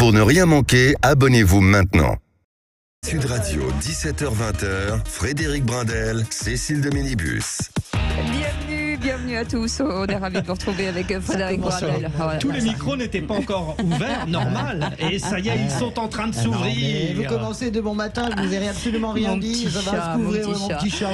Pour ne rien manquer, abonnez-vous maintenant. Sud Radio, 17h-20h, Frédéric Brindel, Cécile de Minibus. Bienvenue à tous. On est ravis de vous retrouver avec Frédéric Brindel. Tous les micros n'étaient pas encore ouverts, normal. Et ça y est, ils sont en train de s'ouvrir. Vous commencez de bon matin, vous n'avez absolument rien dit. Ça va se couvrir, mon petit chat.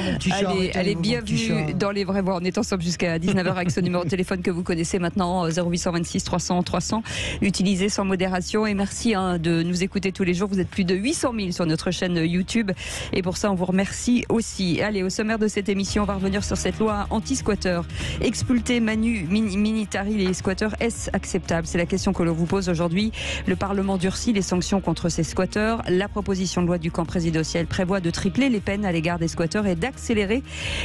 Allez, bienvenue dans Les Vraies Voix. On est ensemble jusqu'à 19h avec ce numéro de téléphone que vous connaissez maintenant, 0826 300 300. Utilisez sans modération. Et merci de nous écouter tous les jours. Vous êtes plus de 800 000 sur notre chaîne YouTube. Et pour ça, on vous remercie aussi. Allez, au sommaire de cette émission, on va revenir sur cette loi anti-squatter. Expulter Manu Militari les squatteurs, est-ce acceptable? C'est la question que l'on vous pose aujourd'hui. Le Parlement durcit les sanctions contre ces squatteurs. La proposition de loi du camp présidentiel prévoit de tripler les peines à l'égard des squatteurs et d'accélérer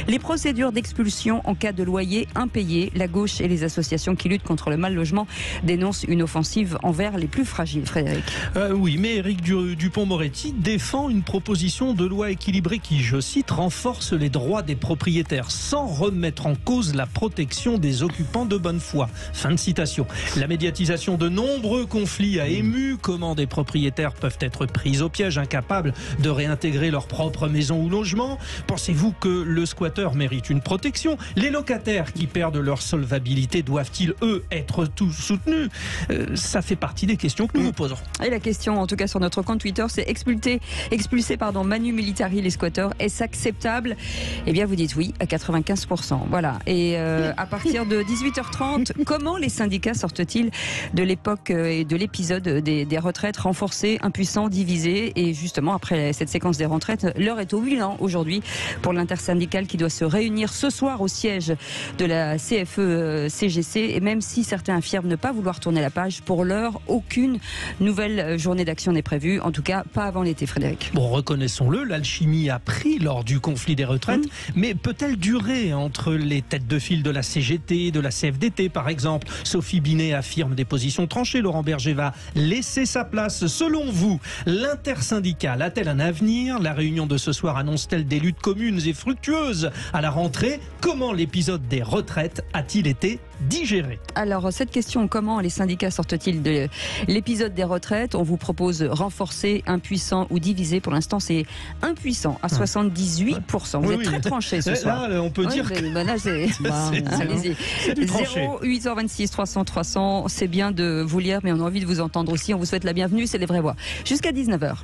les procédures d'expulsion en cas de loyer impayé. La gauche et les associations qui luttent contre le mal logement dénoncent une offensive envers les plus fragiles. Frédéric. Oui, mais Éric Dupond-Moretti défend une proposition de loi équilibrée qui, je cite, renforce les droits des propriétaires sans remettre en cause la protection des occupants de bonne foi. Fin de citation. La médiatisation de nombreux conflits a ému. Comment des propriétaires peuvent être pris au piège, incapables de réintégrer leur propre maison ou logement? Pensez-vous que le squatteur mérite une protection? Les locataires qui perdent leur solvabilité doivent-ils, eux, être tous soutenus? Ça fait partie des questions que nous vous poserons. Et la question, en tout cas sur notre compte Twitter, c'est expulser Manu Militari les squatteurs. Est-ce acceptable? Eh bien, vous dites oui à 95%. Voilà. Et à partir de 18h30, comment les syndicats sortent-ils de l'époque et de l'épisode des retraites renforcées, impuissants, divisés? Et justement, après cette séquence des retraites, l'heure est au bilan aujourd'hui pour l'intersyndicale qui doit se réunir ce soir au siège de la CFE-CGC. Et même si certains affirment ne pas vouloir tourner la page, pour l'heure, aucune nouvelle journée d'action n'est prévue. En tout cas, pas avant l'été, Frédéric. Bon, reconnaissons-le, l'alchimie a pris lors du conflit des retraites, mais peut-elle durer entre les têtes de file de la CGT, de la CFDT par exemple? Sophie Binet affirme des positions tranchées. Laurent Berger va laisser sa place. Selon vous, l'intersyndicale a-t-elle un avenir? La réunion de ce soir annonce-t-elle des luttes communes et fructueuses à la rentrée? Comment l'épisode des retraites a-t-il été digéré? Alors, cette question, comment les syndicats sortent-ils de l'épisode des retraites? On vous propose renforcer, impuissant ou divisé. Pour l'instant, c'est impuissant à 78%. Vous êtes très tranché ce soir. Là, on peut dire que... Là, allez-y. 0826 300 300. C'est bien de vous lire, mais on a envie de vous entendre aussi. On vous souhaite la bienvenue. C'est Les Vraies Voix. Jusqu'à 19h.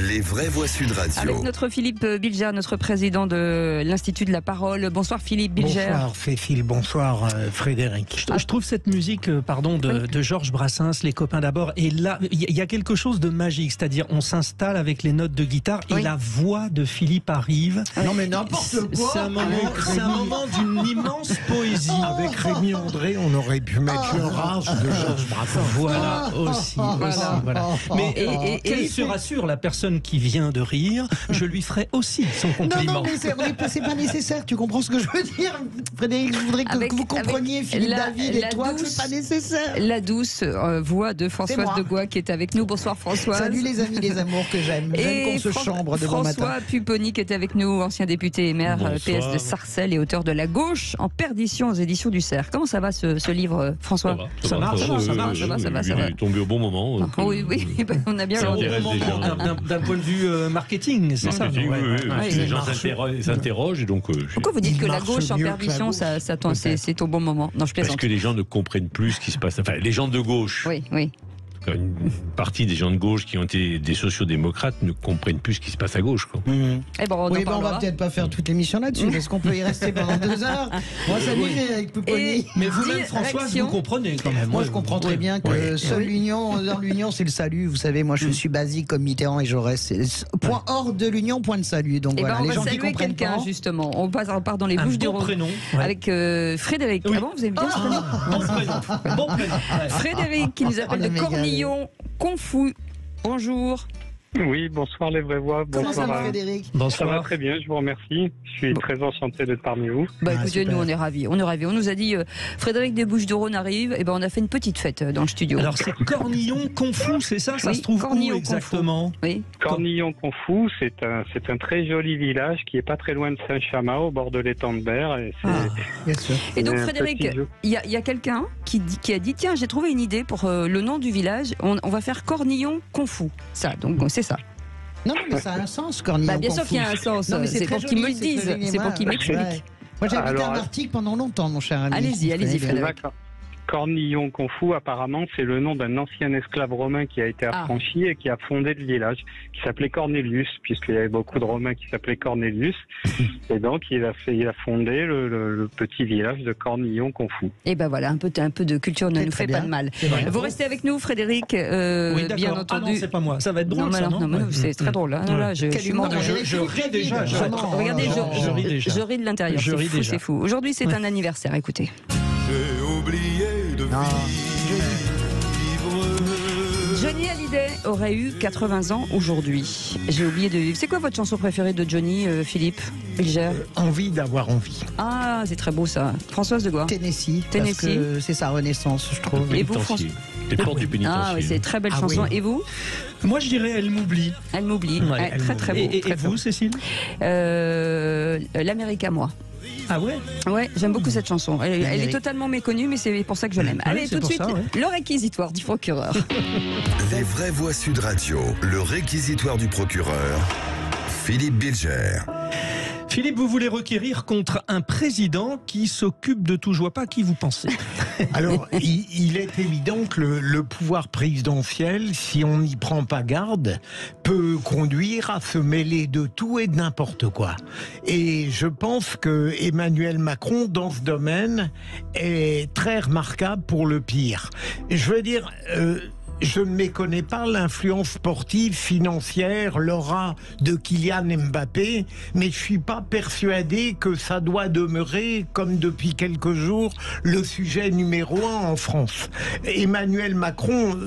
Les Vraies Voix Sud Radio. Avec notre Philippe Bilger, notre président de l'Institut de la Parole. Bonsoir Philippe Bilger. Bonsoir Cécile, bonsoir Frédéric. Je trouve cette musique de Georges Brassens, Les copains d'abord, et là, il y a quelque chose de magique, c'est-à-dire on s'installe avec les notes de guitare et la voix de Philippe arrive. Non mais n'importe quoi. C'est un moment d'une immense poésie. Avec Rémi André, on aurait pu mettre le rage de Georges Brassens. Voilà, aussi. Voilà. Mais qu'elle se rassure, la personne qui vient de rire, je lui ferai aussi son compliment. Non, mais c'est pas nécessaire, tu comprends ce que je veux dire, Frédéric? Je voudrais que vous compreniez, Philippe David et toi, que c'est pas nécessaire. La douce voix de Françoise de Gois qui est avec nous. Bonsoir Françoise. Salut les amis, les amours que j'aime. J'aime qu'on se chambre de bon matin. François Pupponi qui est avec nous, ancien député et maire PS de Sarcelles et auteur de La Gauche en perdition aux éditions du Cerf. Comment ça va ce livre, François? Ça va. Il est tombé au bon moment. Oui, on a bien d'un point de vue marketing, c'est ça. Les gens s'interrogent et donc. Pourquoi vous dites que La Gauche en perdition, c'est au bon moment? Non, je plaisante. Parce que les gens ne comprennent plus ce qui se passe. Enfin, les gens de gauche. Oui. Une partie des gens de gauche qui ont été des sociodémocrates ne comprennent plus ce qui se passe à gauche. On va peut-être pas faire toute l'émission là-dessus, parce qu'on peut y rester pendant 2 heures. Moi, salut avec Pupponi. Mais vous-même, Françoise, vous comprenez quand même. Moi, je comprends très bien que seule l'union, dans l'union, c'est le salut. Vous savez, moi, je suis basique comme Mitterrand et Jaurès. Point hors de l'union, point de salut. Donc voilà, on les va gens qui saluer comprennent quelqu'un, justement. On part dans les Bouches du Rhône avec Frédéric. Oui. Ah bon, vous avez bien Bon prénom. Frédéric qui nous appelle de Cornillon. Confus. Bonjour. Oui, bonsoir les vraies voix. Comment ça va, Bonsoir. Frédéric? Ça va Bonsoir. très bien, je vous remercie. Je suis très enchanté d'être parmi vous. Écoutez, super. nous on est ravis. On nous a dit Frédéric des Bouches-du-Rhône arrive. Et on a fait une petite fête dans le studio. Alors c'est Cornillon Confou, c'est ça? Ça Oui, se trouve Cornillon où exactement? Oui. Cornillon Confou, c'est un très joli village qui est pas très loin de Saint-Chamas, au bord de l'étang de Berre. Et c'est Bien sûr. Et donc un Frédéric, petit jeu. il y a quelqu'un qui a dit tiens, j'ai trouvé une idée pour le nom du village. On va faire Cornillon Confou. Ça, donc c'est ça. Non, mais ça a un sens, Cornillon. Bien sûr Confus. qu'il y a un sens. Non, mais C'est très pour qu'ils me joli, le c'est disent. très joli. C'est pour Moi, qu'ils m'expliquent. ouais. Moi, j'ai habité Alors, à Martigues pendant longtemps, mon cher ami. Allez-y, Frédéric. D'accord. Cornillon Confou, apparemment, c'est le nom d'un ancien esclave romain qui a été affranchi et qui a fondé le village, qui s'appelait Cornelius, puisqu'il y avait beaucoup de Romains qui s'appelaient Cornelius. Et donc, il a fondé le petit village de Cornillon Confou. Et ben voilà, un peu de culture ne C'est nous très fait pas bien. de mal. C'est vrai. Vous restez avec nous, Frédéric. Oui, d'accord. Bien Ah non, entendu. c'est pas moi. Ça va être drôle, Non, mais ça, non, non? mais non, c'est très drôle. Hein. Ouais. Là, je Quel suis humour. mort. Je ris déjà. Regardez, je ris déjà. je ris de l'intérieur. Je ris C'est fou, déjà. c'est fou. Aujourd'hui, c'est un anniversaire. Écoutez. J'ai oublié de Non. vivre. Johnny Hallyday aurait eu 80 ans aujourd'hui. J'ai oublié de vivre. C'est quoi votre chanson préférée de Johnny, Philippe Bilger? Envie d'avoir envie. Ah, c'est très beau ça. Françoise de Goua. Tennessee. Tennessee. Parce que c'est sa renaissance, je trouve. Et vous, Pénitencier. Les portes du pénitencier. Ah oui, c'est une très belle Ah chanson. oui. Et vous? Moi, je dirais Elle m'oublie. Elle m'oublie. Ouais, Ouais, Elle très très beau. m'oublie. Et très vous, beau. Cécile? L'Amérique à moi. Ah ouais? Ouais, j'aime beaucoup cette chanson. Elle est L'Amérique. totalement méconnue, mais c'est pour ça que je l'aime. Oui, Allez, c'est tout de pour suite, ça, ouais. le réquisitoire du procureur. Les vraies voix Sud Radio, le réquisitoire du procureur, Philippe Bilger. Philippe, vous voulez requérir contre un président qui s'occupe de tout. Je vois pas à qui vous pensez. Alors, il est évident que le pouvoir présidentiel, si on n'y prend pas garde, peut conduire à se mêler de tout et de n'importe quoi. Et je pense que Emmanuel Macron, dans ce domaine, est très remarquable pour le pire. Je veux dire... je ne méconnais pas l'influence sportive, financière, l'aura de Kylian Mbappé, mais je suis pas persuadé que ça doit demeurer, comme depuis quelques jours, le sujet numéro 1 en France. Emmanuel Macron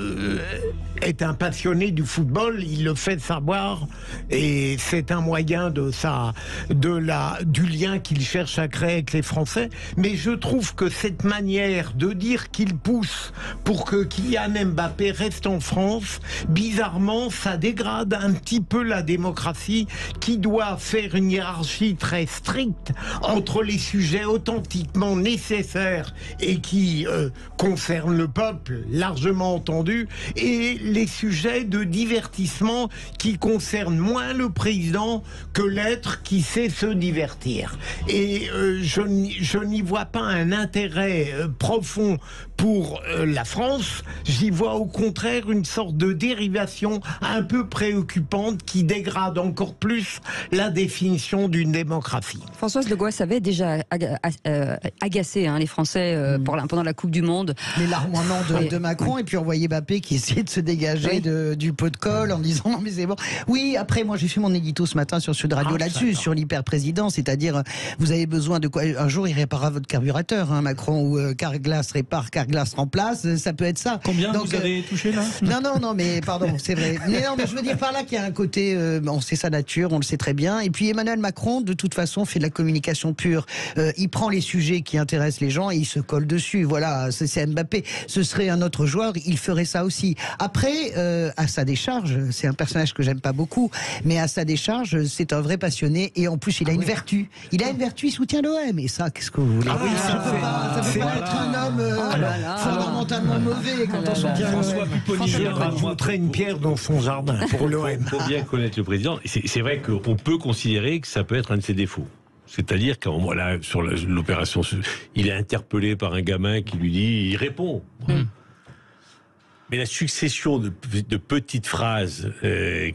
est un passionné du football, il le fait savoir, et c'est un moyen du lien qu'il cherche à créer avec les Français. Mais je trouve que cette manière de dire qu'il pousse pour que Kylian Mbappé reste en France, bizarrement, ça dégrade un petit peu la démocratie qui doit faire une hiérarchie très stricte entre les sujets authentiquement nécessaires et qui concernent le peuple, largement entendu, et les sujets de divertissement qui concernent moins le président que l'être qui sait se divertir. Et je n'y vois pas un intérêt profond pour la France, j'y vois au contraire une sorte de dérivation un peu préoccupante qui dégrade encore plus la définition d'une démocratie. Françoise de Goisse avait déjà agacé les Français pendant la Coupe du Monde. Les larmoiements de Macron, et puis on voyait Mbappé qui essayait de se dégager du pot de colle en disant non mais c'est bon. Oui, après moi j'ai fait mon édito ce matin sur Sud Radio là-dessus, sur l'hyper-président, c'est-à-dire vous avez besoin de quoi? Un jour il réparera votre carburateur, Macron, ou Carglass répare, Carglass remplace, ça peut être ça. Combien Donc, vous avez touché là? Non, mais pardon, c'est vrai. Mais non, mais je veux dire par là qu'il y a un côté, on sait sa nature, on le sait très bien. Et puis Emmanuel Macron, de toute façon, fait de la communication pure. Il prend les sujets qui intéressent les gens et il se colle dessus. Voilà, c'est Mbappé. Ce serait un autre joueur, il ferait ça aussi. Après, à sa décharge, c'est un personnage que j'aime pas beaucoup, mais à sa décharge, c'est un vrai passionné et en plus, il a une vertu. Il a une vertu, il soutient l'OM. Et ça, qu'est-ce que vous voulez? Ça peut pas être un homme fondamentalement mauvais quand on soutient François Pupponi montrer une pierre dans son jardin pour l'OM. Il faut bien connaître le président. C'est vrai qu'on peut considérer que ça peut être un de ses défauts. C'est-à-dire qu'à un moment là, sur l'opération, il est interpellé par un gamin qui lui dit, il répond. Mais la succession de petites phrases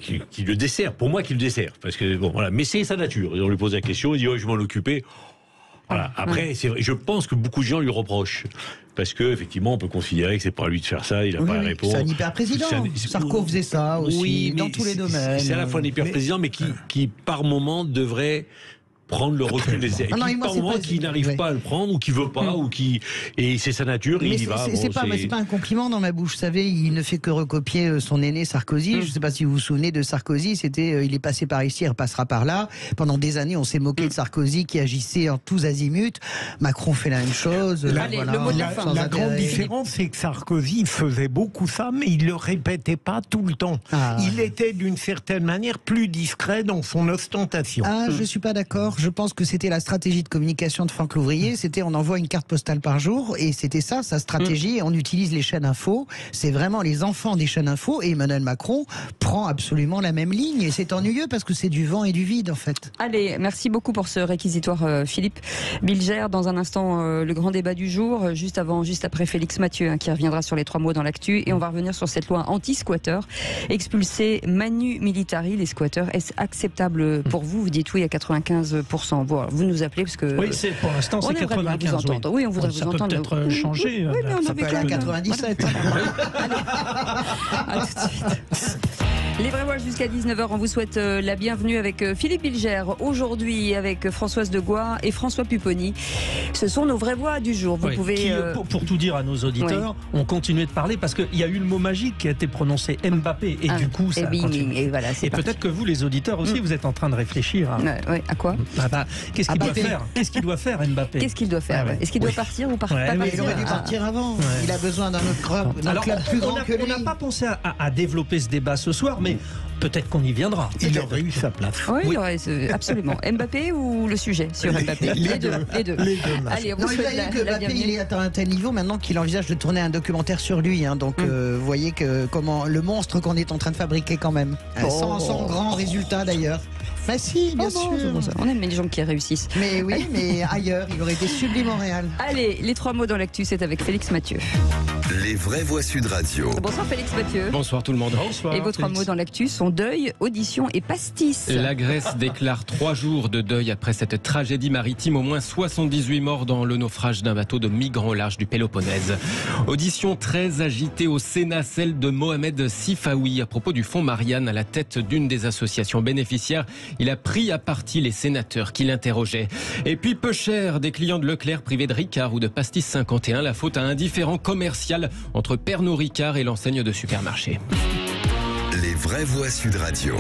qui le dessert, pour moi qui le dessert, parce que bon voilà, mais c'est sa nature. On lui pose la question, il dit je vais m'en occuper. Voilà. Après, c'est vrai, je pense que beaucoup de gens lui reprochent. Parce que effectivement, on peut considérer que c'est pas à lui de faire ça, il n'a pas à répondre. C'est un hyper-président. Sarko faisait ça aussi, oui, dans tous les domaines. C'est à la fois un hyper-président, mais qui par moment devrait prendre le recul. Et puis par moment qui n'arrive pas à le prendre, ou qui veut pas, et c'est sa nature, mais il y va. C'est pas un compliment dans ma bouche. Vous savez, il ne fait que recopier son aîné Sarkozy. Je ne sais pas si vous vous souvenez de Sarkozy. Il est passé par ici, il repassera par là. Pendant des années, on s'est moqué de Sarkozy qui agissait en tous azimuts. Macron fait la même chose. La grande différence, c'est que Sarkozy faisait beaucoup ça, mais il le répétait pas tout le temps. Il était d'une certaine manière plus discret dans son ostentation. Je suis pas d'accord. Je pense que c'était la stratégie de communication de Franck Louvrier. C'était on envoie une carte postale par jour, et c'était ça sa stratégie. On utilise les chaînes info. C'est vraiment les enfants des chaînes info, et Emmanuel Macron prend absolument la même ligne, et c'est ennuyeux parce que c'est du vent et du vide en fait. Allez, merci beaucoup pour ce réquisitoire, Philippe Bilger. Dans un instant, le grand débat du jour, juste après Félix Mathieu, qui reviendra sur les 3 mots dans l'actu, et on va revenir sur cette loi anti-squatter. Expulser manu militari les squatteurs, est-ce acceptable pour vous? Vous dites oui à 95%. Bon, vous nous appelez parce que... Oui, pour l'instant, c'est 95%. Vous entendre. Oui, on voudrait vous entendre. Ça peut peut-être changer. Oui, mais on ça peut aller à 97. Allez, à tout de suite. Les Vrais Voix jusqu'à 19h, on vous souhaite la bienvenue avec Philippe Bilger, aujourd'hui avec Françoise Degois et François Pupponi. Ce sont nos Vraies Voix du jour. Vous pouvez... Pour tout dire à nos auditeurs, on continue de parler parce qu'il y a eu le mot magique qui a été prononcé, Mbappé, et du coup ça continue. Et, voilà, et peut-être que vous, les auditeurs aussi, vous êtes en train de réfléchir à quoi? Qu'est-ce qu'il doit faire? Qu'est-ce qu'il doit faire, Mbappé? Qu'est-ce qu'il doit faire? Est-ce qu'il doit partir ou pas partir? Il aurait dû partir avant. Il a besoin d'un autre club plus grand que lui. On n'a pas pensé à développer ce débat ce soir, mais peut-être qu'on y viendra. Il aurait eu sa place. Oui, absolument. Mbappé ou le sujet sur Mbappé? Les deux. Allez, on vous souhaite la bienvenue. Il est à un tel niveau maintenant qu'il envisage de tourner un documentaire sur lui. Donc, vous voyez comment le monstre qu'on est en train de fabriquer quand même. Sans grand résultat d'ailleurs. Bah si, bien sûr. On aime les gens qui réussissent. Mais oui, mais ailleurs, il aurait été sublime en Montréal. Allez, les 3 mots dans l'actu, c'est avec Félix Mathieu. Les Vraies Voix Sud Radio. Bonsoir Félix Mathieu. Bonsoir tout le monde. Bonsoir. Et vos 3 mots dans l'actu sont deuil, audition et pastis. La Grèce déclare 3 jours de deuil après cette tragédie maritime. Au moins 78 morts dans le naufrage d'un bateau de migrants au large du Péloponnèse. Audition très agitée au Sénat, celle de Mohamed Sifawi à propos du fonds Marianne à la tête d'une des associations bénéficiaires. Il a pris à partie les sénateurs qui l'interrogeaient. Et puis peu cher, des clients de Leclerc privés de Ricard ou de Pastis 51. La faute à un différend commercial entre Pernod Ricard et l'enseigne de supermarché. Les Vraies Voix Sud Radio.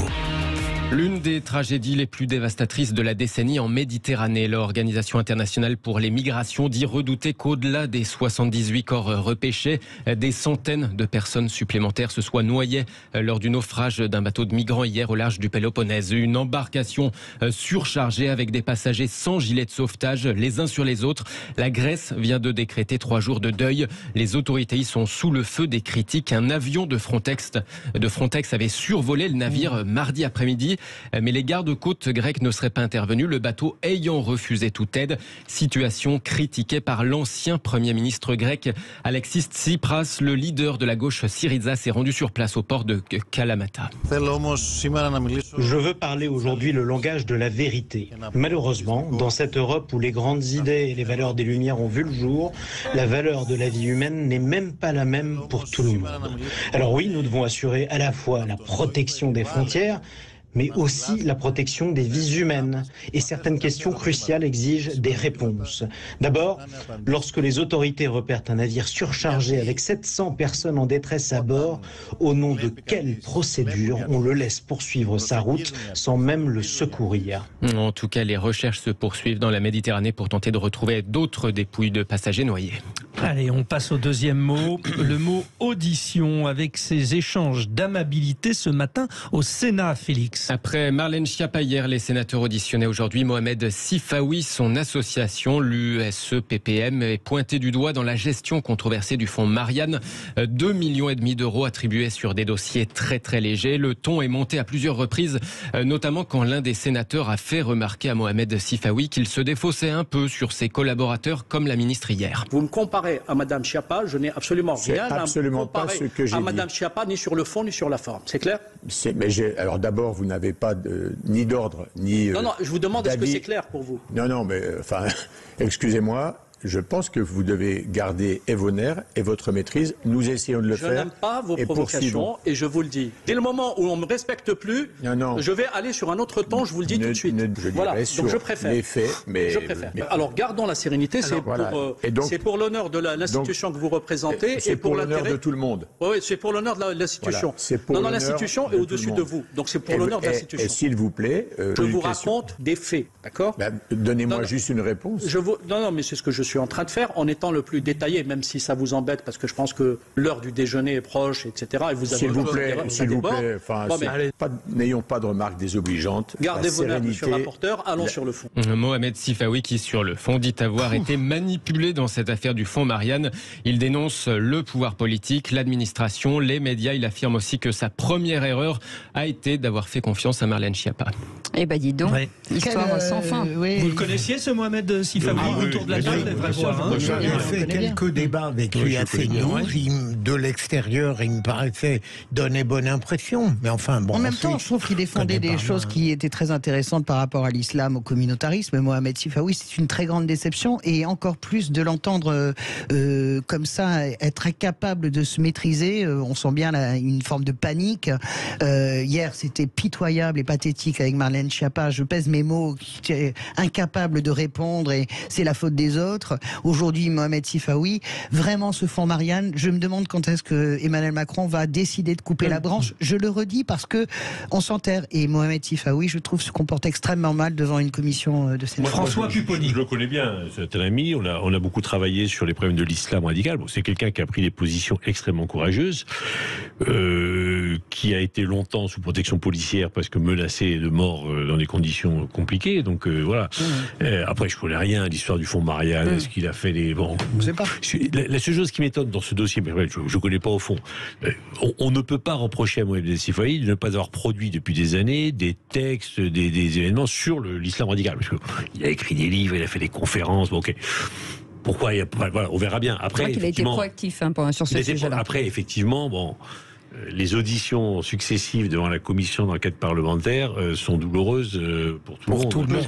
L'une des tragédies les plus dévastatrices de la décennie en Méditerranée. L'Organisation internationale pour les migrations dit redouter qu'au-delà des 78 corps repêchés, des centaines de personnes supplémentaires se soient noyées lors du naufrage d'un bateau de migrants hier au large du Péloponnèse. Une embarcation surchargée avec des passagers sans gilet de sauvetage les uns sur les autres. La Grèce vient de décréter 3 jours de deuil. Les autorités y sont sous le feu des critiques. Un avion de Frontex avait survolé le navire mardi après-midi. Mais les gardes-côtes grecs ne seraient pas intervenus, le bateau ayant refusé toute aide. Situation critiquée par l'ancien Premier ministre grec Alexis Tsipras. Le leader de la gauche Syriza s'est rendu sur place au port de Kalamata. Je veux parler aujourd'hui le langage de la vérité. Malheureusement, dans cette Europe où les grandes idées et les valeurs des Lumières ont vu le jour, la valeur de la vie humaine n'est même pas la même pour tout le monde. Alors oui, nous devons assurer à la fois la protection des frontières, mais aussi la protection des vies humaines. Et certaines questions cruciales exigent des réponses. D'abord, lorsque les autorités repèrent un navire surchargé avec 700 personnes en détresse à bord, au nom de quelle procédure on le laisse poursuivre sa route sans même le secourir? En tout cas, les recherches se poursuivent dans la Méditerranée pour tenter de retrouver d'autres dépouilles de passagers noyés. Allez, on passe au deuxième mot, le mot audition, avec ces échanges d'amabilité ce matin au Sénat, Félix. Après Marlène Schiappa hier, les sénateurs auditionnaient aujourd'hui Mohamed Sifawi. Son association, l'USEPPM, est pointée du doigt dans la gestion controversée du fonds Marianne. 2,5 millions d'euros attribués sur des dossiers très très légers. Le ton est monté à plusieurs reprises, notamment quand l'un des sénateurs a fait remarquer à Mohamed Sifawi qu'il se défaussait un peu sur ses collaborateurs, comme la ministre hier. Vous me comparez à Madame Schiappa, je n'ai absolument rien à comparer pas ce que j'ai à dit. Madame Schiappa, ni sur le fond, ni sur la forme. C'est clair? Alors d'abord, vous n'avez pas ni d'ordre, ni Non, je vous demande, est-ce que d'avis. c'est clair pour vous? Non, mais enfin, excusez-moi. je pense que vous devez garder et vos nerfs et votre maîtrise. Nous essayons de le faire. Je n'aime pas vos provocations et je vous le dis. Dès le moment où on ne me respecte plus, je vais aller sur un autre ton, je vous le dis tout de suite. Voilà, donc je préfère. Les faits, je préfère. Alors gardons la sérénité, c'est pour l'honneur de l'institution que vous représentez. C'est pour l'honneur de tout le monde. Oui, c'est pour l'honneur de l'institution. Voilà, l'institution est au-dessus de vous. Donc c'est pour l'honneur de l'institution. Et s'il vous plaît, je vous raconte des faits, d'accord? Donnez-moi juste une réponse. Non, mais c'est ce que je suis en train de faire en étant le plus détaillé, même si ça vous embête, parce que je pense que l'heure du déjeuner est proche, etc. Et vous avez s'il vous plaît, n'ayons pas de remarques désobligeantes. Gardez vos nerfs, monsieur le rapporteur, allons sur le fond. Mohamed Sifawi, qui sur le fond dit avoir été manipulé dans cette affaire du fonds Marianne. Il dénonce le pouvoir politique, l'administration, les médias. Il affirme aussi que sa première erreur a été d'avoir fait confiance à Marlène Schiappa. Eh ben dis donc, histoire sans fin. Vous le connaissiez, ce Mohamed Sifawi, autour de la table des vrais voix, hein? J'ai fait quelques débats avec lui à CNews. De l'extérieur, il me paraissait donner bonne impression. Mais enfin, bon. En même temps, je trouve qu'il défendait des choses qui étaient très intéressantes par rapport à l'islam, au communautarisme. Mohamed Sifawi, c'est une très grande déception, et encore plus de l'entendre comme ça, être incapable de se maîtriser. On sent bien une forme de panique. Hier, c'était pitoyable et pathétique avec Marlène Schiappa. Je pèse mes mots, qui est incapable de répondre, et c'est la faute des autres. Aujourd'hui, Mohamed Sifawi, vraiment ce fonds Marianne, je me demande quand est-ce que Emmanuel Macron va décider de couper la branche. Je le redis parce que on s'enterre, et Mohamed Sifawi, je trouve, se comporte extrêmement mal devant une commission de Sénat. François Pupponi. Je le connais bien, c'est un ami, on a beaucoup travaillé sur les problèmes de l'islam radical. Bon, c'est quelqu'un qui a pris des positions extrêmement courageuses, qui a été longtemps sous protection policière parce que menacé de mort dans des conditions compliquées. Donc voilà. Après, je connais rien à l'histoire du fonds Marianne. Est-ce qu'il a fait des... Bon, je sais pas. La seule chose qui m'étonne dans ce dossier, mais je ne connais pas au fond, on ne peut pas reprocher à Mohamed Sifawi de ne pas avoir produit depuis des années des textes, des événements sur l'islam radical. Parce qu'il a écrit des livres, il a fait des conférences, bon, ok. Pourquoi voilà, on verra bien. Après, il a été proactif sur ce sujet-là. Après, effectivement, bon... Les auditions successives devant la commission d'enquête parlementaire sont douloureuses pour tout le monde.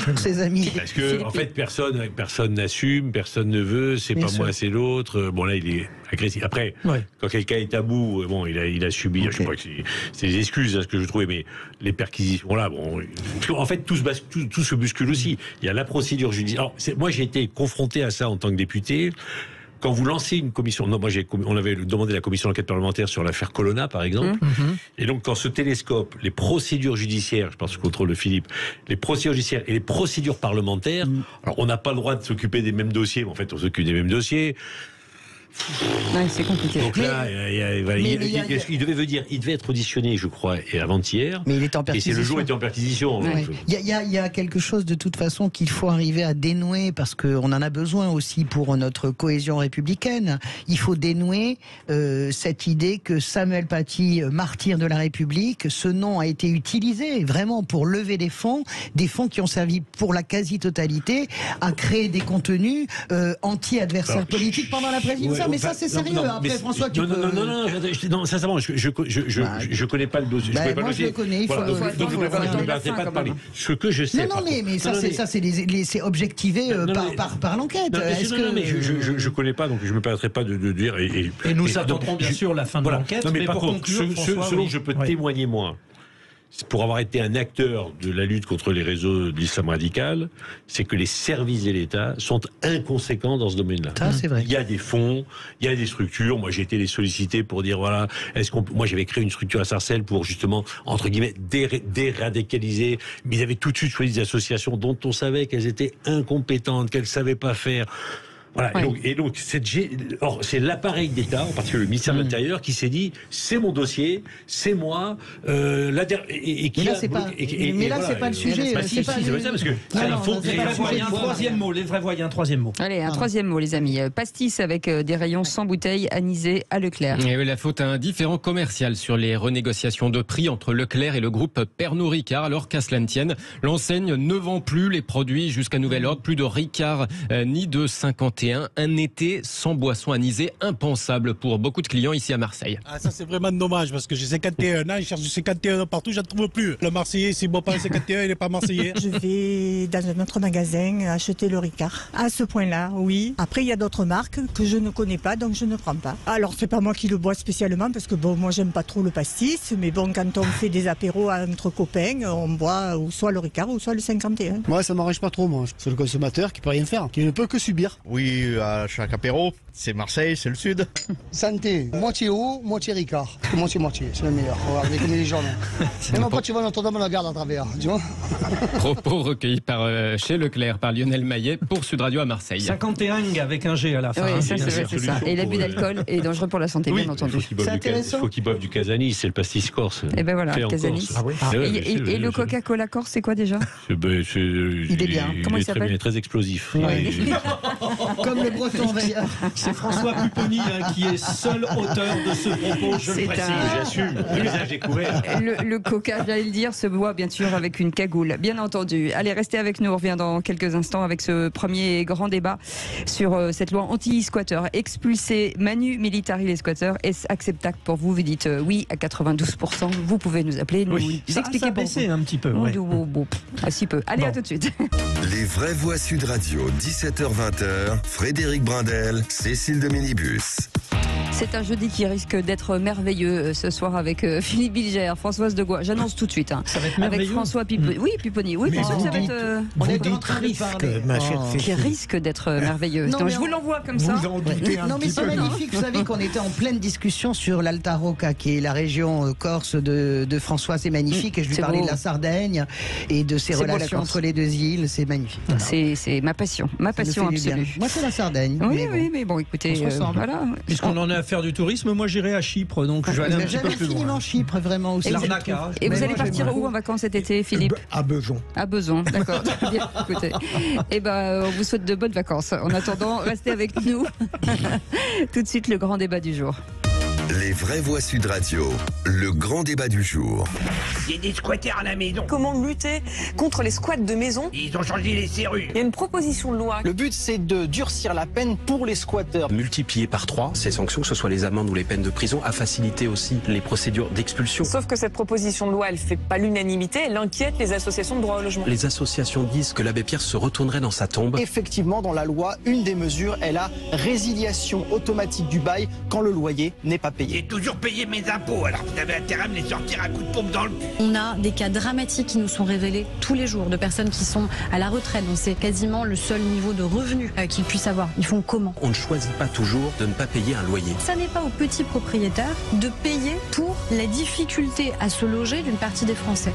Tous ses amis. Parce que, en fait, personne n'assume, personne ne veut, c'est pas moi, c'est l'autre. Bon, là, il est agressif. Après, quand quelqu'un est à bout, bon, il a subi, je crois que c'est des excuses, ce que je trouvais, mais les perquisitions, là, bon. En fait, tout se bouscule aussi. Il y a la procédure judiciaire. Alors, moi, j'ai été confronté à ça en tant que député. Quand vous lancez une commission, on avait demandé la commission d'enquête parlementaire sur l'affaire Colonna, par exemple, et donc quand ce télescope, les procédures judiciaires, je pense au contrôle de Philippe, les procédures judiciaires et les procédures parlementaires, alors on n'a pas le droit de s'occuper des mêmes dossiers, mais en fait on s'occupe des mêmes dossiers. C'est compliqué. Donc là, il devait être auditionné, je crois, et avant-hier. Mais il était en perquisition. Et c'est le jour où il était en perquisition. Il y a quelque chose de toute façon qu'il faut arriver à dénouer, parce qu'on en a besoin aussi pour notre cohésion républicaine. Il faut dénouer cette idée que Samuel Paty, martyr de la République, ce nom a été utilisé vraiment pour lever des fonds qui ont servi pour la quasi-totalité à créer des contenus anti-adversaires politiques pendant la présidence. Mais ça, c'est sérieux. Après, François, tu peux... Non, sincèrement, je connais pas le dossier. Moi, je le connais. Il faut donc, je ne me permettrai pas de parler. Ce que je sais... Non, mais ça, c'est objectivé par l'enquête. Non, mais je connais pas, donc je ne me permettrai pas de dire... Et nous attendrons bien sûr la fin de l'enquête. Mais par contre, ce dont je peux témoigner, moi, pour avoir été un acteur de la lutte contre les réseaux de l'islam radical, c'est que les services de l'État sont inconséquents dans ce domaine-là. Ça, c'est vrai. Il y a des fonds, il y a des structures. Moi, j'ai été les solliciter pour dire, voilà, moi, j'avais créé une structure à Sarcelles pour, justement, entre guillemets, déradicaliser. Mais ils avaient tout de suite choisi des associations dont on savait qu'elles étaient incompétentes, qu'elles ne savaient pas faire. Voilà. Et donc c'est l'appareil d'État, en particulier le ministère de l'Intérieur, qui s'est dit c'est mon dossier, c'est moi. Mais là, c'est pas le sujet. C'est ça, parce que les vrais voyants, troisième mot. Allez, un troisième mot, les amis. Pastis avec des rayons sans bouteille anisés à Leclerc. Et la faute à un différend commercial sur les renégociations de prix entre Leclerc et le groupe Pernod Ricard. Alors qu'à cela ne tienne, l'enseigne ne vend plus les produits jusqu'à nouvel ordre, plus de Ricard ni de 51 2021. Un été sans boisson anisée, impensable pour beaucoup de clients ici à Marseille. Ah, ça c'est vraiment dommage parce que j'ai 51 ans, je cherche du 51 partout, je ne trouve plus. Le Marseillais, s'il ne boit pas le 51, il n'est pas Marseillais. Je vais dans un autre magasin acheter le Ricard. À ce point-là, oui. Après, il y a d'autres marques que je ne connais pas, donc je ne prends pas. Alors, c'est pas moi qui le bois spécialement parce que bon, moi j'aime pas trop le pastis, mais bon, quand on fait des apéros entre copains, on boit ou soit le Ricard ou soit le 51. Moi, ça m'arrange pas trop, moi. C'est le consommateur qui peut rien faire, qui ne peut que subir. Oui, à chaque apéro, c'est Marseille, c'est le sud. Santé, moitié eau, moitié Ricard. Moitié, c'est le meilleur. Regardez comme les gens. Même après, tu vas Notre-Dame, la garde à travers, tu vois. Propos recueillis chez Leclerc par Lionel Maillet pour Sud Radio à Marseille. 51 avec un G à la fin. Oui, ça, c'est ça. Et l'abus d'alcool est dangereux pour la santé, bien entendu. Il faut qu'ils boivent du Casani, c'est le pastis corse. Et ben voilà, Casani. Et le Coca-Cola corse, c'est quoi déjà? Il est bien. Comment il s'appelle? Il est très explosif. Comme le breton d'ailleurs. C'est François Pupponi qui est seul auteur de ce propos, je le précise. J'assume, le visage est couvert. Le Coca, j'allais le dire, se boit bien sûr avec une cagoule, bien entendu. Allez, restez avec nous, on revient dans quelques instants avec ce premier grand débat sur cette loi anti-squatter. Expulser manu militari les squatteurs, est-ce acceptable pour vous? Vous dites oui à 92%, vous pouvez nous appeler, nous expliquer ça a baissé un petit peu. Ouais. Si peu. Allez, à tout de suite. Les vraies voix Sud Radio, 17h-20h, Frédéric Brindel, Cécile de Minibus. C'est un jeudi qui risque d'être merveilleux ce soir avec Philippe Bilger, Françoise Degois. J'annonce tout de suite. Ça va être merveilleux. Avec François Pupponi. Oui, Pupponi. Oui, bien sûr que ça va être. On est en train de parler, ma chère Cécile. Qui risque d'être merveilleux. Non, Donc, je vous l'envoie comme ça. Vous en doutez un non, mais petit c'est peu. magnifique. Vous savez qu'on était en pleine discussion sur l'Alta Rocca, qui est la région corse de François. C'est magnifique. Et je lui parlais de la Sardaigne et de ses relations entre les deux îles. C'est magnifique. C'est ma passion. Ma passion absolue. Moi, c'est la Sardaigne. Oui, mais bon, écoutez. Voilà. Puisqu'on en est à faire du tourisme, moi j'irai à Chypre, donc je vais aller un petit peu plus loin. Chypre, vraiment aussi. Et vous allez partir où en vacances cet été, Philippe? À Besançon. À Besançon, d'accord. Bien, écoutez. Eh ben, on vous souhaite de bonnes vacances. En attendant, restez avec nous. Tout de suite, le grand débat du jour. Les vraies voix Sud Radio, le grand débat du jour. Il y a des squatters à la maison. Comment lutter contre les squats de maison? Ils ont changé les serrures. Il y a une proposition de loi. Le but, c'est de durcir la peine pour les squatteurs. Multiplier par 3 ces sanctions, que ce soit les amendes ou les peines de prison, à faciliter aussi les procédures d'expulsion. Sauf que cette proposition de loi, elle fait pas l'unanimité, elle inquiète les associations de droit au logement. Les associations disent que l'abbé Pierre se retournerait dans sa tombe. Effectivement, dans la loi, une des mesures est la résiliation automatique du bail quand le loyer n'est pas payé. J'ai toujours payé mes impôts, alors vous avez intérêt à me les sortir à coups de pompe dans le cul. On a des cas dramatiques qui nous sont révélés tous les jours de personnes qui sont à la retraite, donc c'est quasiment le seul niveau de revenu qu'ils puissent avoir. Ils font comment? On ne choisit pas toujours de ne pas payer un loyer. Ça n'est pas aux petits propriétaires de payer pour la difficulté à se loger d'une partie des Français.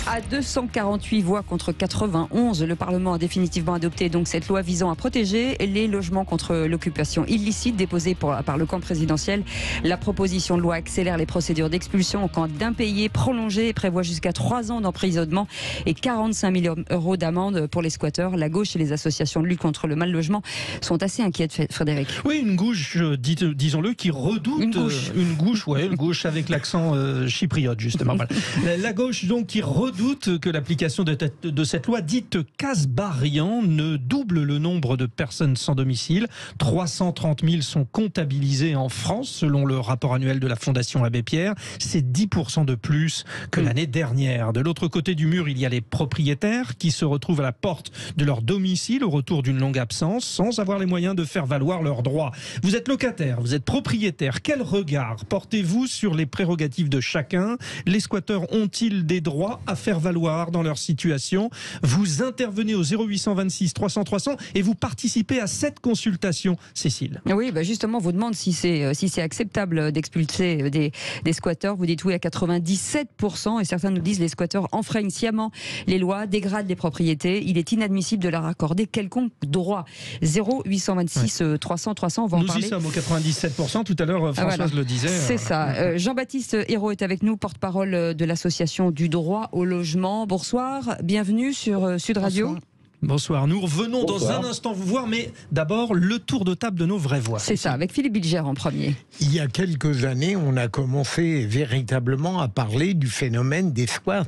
À 248 voix contre 91, le Parlement a définitivement adopté donc cette loi visant à protéger les logements contre l'occupation illicite déposée par le camp présidentiel. La proposition de loi accélère les procédures d'expulsion en cas d'impayés prolongés et prévoit jusqu'à 3 ans d'emprisonnement et 45 000 € d'amende pour les squatteurs. La gauche et les associations de lutte contre le mal logement sont assez inquiètes, Frédéric. Oui, une gauche, disons-le, qui redoute une gauche avec l'accent chypriote justement. Voilà. La gauche donc qui redoute que l'application de cette loi dite Kasbarian ne double le nombre de personnes sans domicile. 330 000 sont comptabilisées en France selon le rapport annuel de la Fondation Abbé Pierre. C'est 10% de plus que l'année dernière. De l'autre côté du mur, il y a les propriétaires qui se retrouvent à la porte de leur domicile au retour d'une longue absence sans avoir les moyens de faire valoir leurs droits. Vous êtes locataire, vous êtes propriétaire. Quel regard portez-vous sur les prérogatives de chacun? Les squatteurs ont-ils des droits à faire valoir dans leur situation? Vous intervenez au 0826 300 300 et vous participez à cette consultation, Cécile. Oui, justement, on vous demande si c'est acceptable d'expulser des squatteurs. Vous dites oui à 97% et certains nous disent les squatteurs enfreignent sciemment les lois, dégradent les propriétés. Il est inadmissible de leur accorder quelconque droit. 0826 300 300, on va en parler. Nous y sommes au 97%. Tout à l'heure, Françoise le disait. C'est ça. Jean-Baptiste Hérault est avec nous, porte-parole de l'association du droit au logement. Bonsoir, bienvenue sur Sud Radio. Bonsoir, nous revenons dans un instant vous voir, mais d'abord le tour de table de nos vraies voix. C'est ça, avec Philippe Bilger en premier. Il y a quelques années, on a commencé véritablement à parler du phénomène des squats.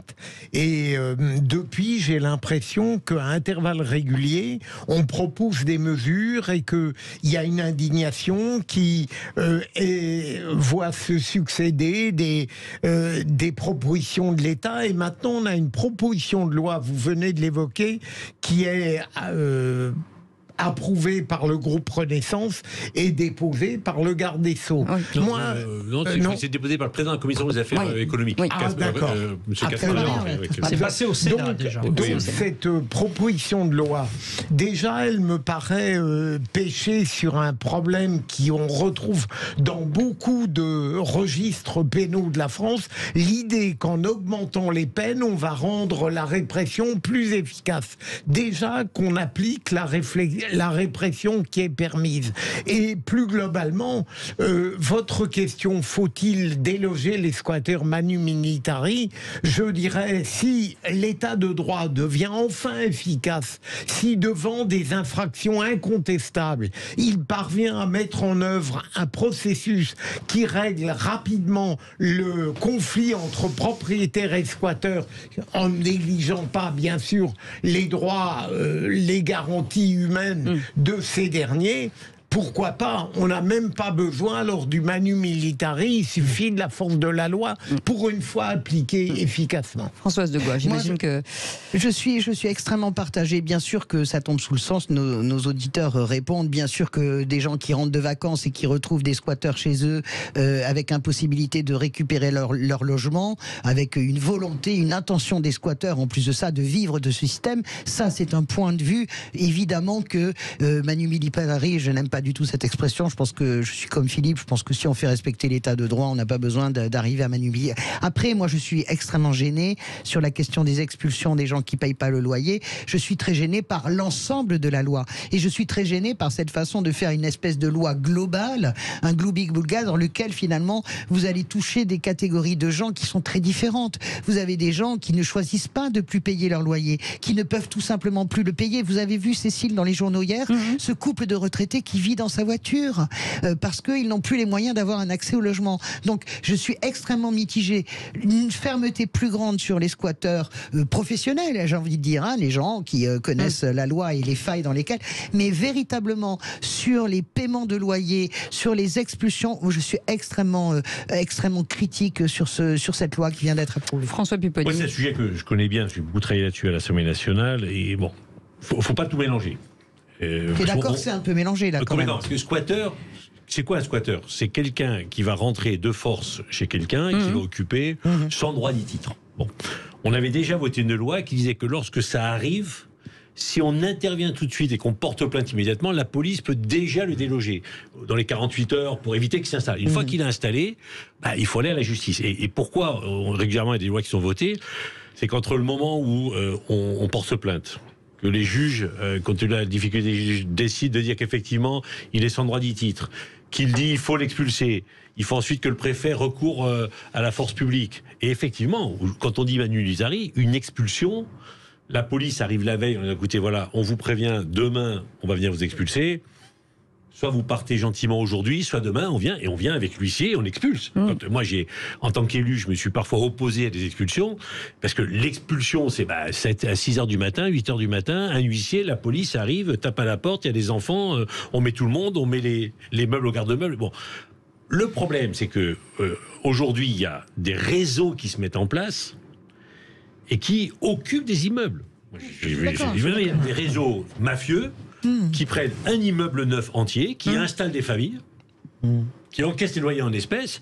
Et depuis, j'ai l'impression qu'à intervalles réguliers, on propose des mesures et qu'il y a une indignation qui voit se succéder des propositions de l'État. Et maintenant, on a une proposition de loi, vous venez de l'évoquer, qui est approuvé par le groupe Renaissance et déposé par le garde des Sceaux. Oui. C'est déposé par le président de la commission des affaires économiques. Oui. D'accord. C'est passé au Sénat déjà. Donc cette proposition de loi, déjà, elle me paraît pêcher sur un problème qu'on retrouve dans beaucoup de registres pénaux de la France, l'idée qu'en augmentant les peines, on va rendre la répression plus efficace. Déjà qu'on applique la répression qui est permise. Et plus globalement, votre question, faut-il déloger les squatteurs manu militari? Je dirais, si l'état de droit devient enfin efficace, si devant des infractions incontestables, il parvient à mettre en œuvre un processus qui règle rapidement le conflit entre propriétaires et squatteurs, en négligeant pas, bien sûr, les droits, les garanties humaines de ces derniers, pourquoi pas? On n'a même pas besoin, lors du manu militari, il suffit de la force de la loi pour une fois appliquée efficacement. Françoise de Gois, j'imagine que... Je suis extrêmement partagée. Bien sûr que ça tombe sous le sens, nos auditeurs répondent. Bien sûr que des gens qui rentrent de vacances et qui retrouvent des squatteurs chez eux, avec impossibilité de récupérer leur logement, avec une volonté, une intention des squatteurs, en plus de ça, de vivre de ce système, ça c'est un point de vue. Évidemment que manu militari, je n'aime pas du tout cette expression. Je pense que je suis comme Philippe. Je pense que si on fait respecter l'état de droit, on n'a pas besoin d'arriver à manu militari. Après, moi, je suis extrêmement gêné sur la question des expulsions des gens qui payent pas le loyer. Je suis très gêné par l'ensemble de la loi. Et je suis très gêné par cette façon de faire une espèce de loi globale, un gloobig-boulga, dans lequel, finalement, vous allez toucher des catégories de gens qui sont très différentes. Vous avez des gens qui ne choisissent pas de plus payer leur loyer, qui ne peuvent tout simplement plus le payer. Vous avez vu, Cécile, dans les journaux hier, ce couple de retraités qui vit dans sa voiture parce qu'ils n'ont plus les moyens d'avoir un accès au logement. Donc je suis extrêmement mitigée. Une fermeté plus grande sur les squatteurs professionnels, j'ai envie de dire, les gens qui connaissent la loi et les failles dans lesquelles, mais véritablement sur les paiements de loyer, sur les expulsions, où je suis extrêmement critique sur cette loi qui vient d'être approuvée. François Pupponi. Moi, c'est un sujet que je connais bien, j'ai beaucoup travaillé là-dessus à l'Assemblée nationale, et bon, faut pas tout mélanger. D'accord, c'est un peu mélangé là quand même. Parce que squatteur, c'est quoi un squatteur? C'est quelqu'un qui va rentrer de force chez quelqu'un et qui va occuper sans droit ni titre. Bon, on avait déjà voté une loi qui disait que lorsque ça arrive, si on intervient tout de suite et qu'on porte plainte immédiatement, la police peut déjà le déloger dans les 48 heures pour éviter qu'il s'installe. Une fois qu'il est installé, il faut aller à la justice. Et pourquoi régulièrement il y a des lois qui sont votées? C'est qu'entre le moment où on porte plainte, que les juges, compte tenu de la difficulté, décident de dire qu'effectivement, il est sans droit ni titre, qu'il dit il faut l'expulser, il faut ensuite que le préfet recourt à la force publique. Et effectivement, quand on dit manu militari, une expulsion, la police arrive la veille, on dit écoutez, voilà, on vous prévient, demain, on va venir vous expulser. Soit vous partez gentiment aujourd'hui, soit demain, on vient avec l'huissier et on expulse. Moi, en tant qu'élu, je me suis parfois opposé à des expulsions, parce que l'expulsion, c'est à 6h du matin, 8h du matin, un huissier, la police arrive, tape à la porte, il y a des enfants, on met tout le monde, on met les meubles au garde-meubles. Bon. Le problème, c'est que aujourd'hui, il y a des réseaux qui se mettent en place et qui occupent des immeubles. Il y a des réseaux mafieux qui prennent un immeuble neuf entier, qui installent des familles, qui encaissent les loyers en espèces,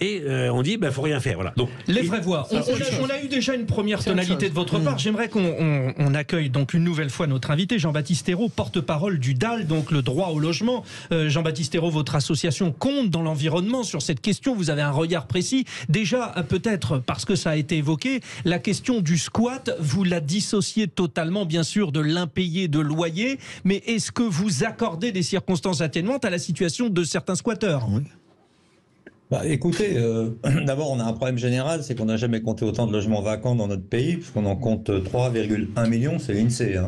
et on dit faut rien faire. Voilà. Donc, les vraies voix. On a eu déjà une première tonalité de votre part. J'aimerais qu'on accueille donc une nouvelle fois notre invité, Jean-Baptiste Ayrault, porte-parole du DAL, donc le droit au logement. Jean-Baptiste Ayrault, votre association compte dans l'environnement sur cette question. Vous avez un regard précis. Déjà, peut-être parce que ça a été évoqué, la question du squat, vous la dissociez totalement, bien sûr, de l'impayé de loyer. Mais est-ce que vous accordez des circonstances atténuantes à la situation de certains squatteurs? Écoutez, d'abord on a un problème général, c'est qu'on n'a jamais compté autant de logements vacants dans notre pays, puisqu'on en compte 3,1 millions, c'est l'INSEE.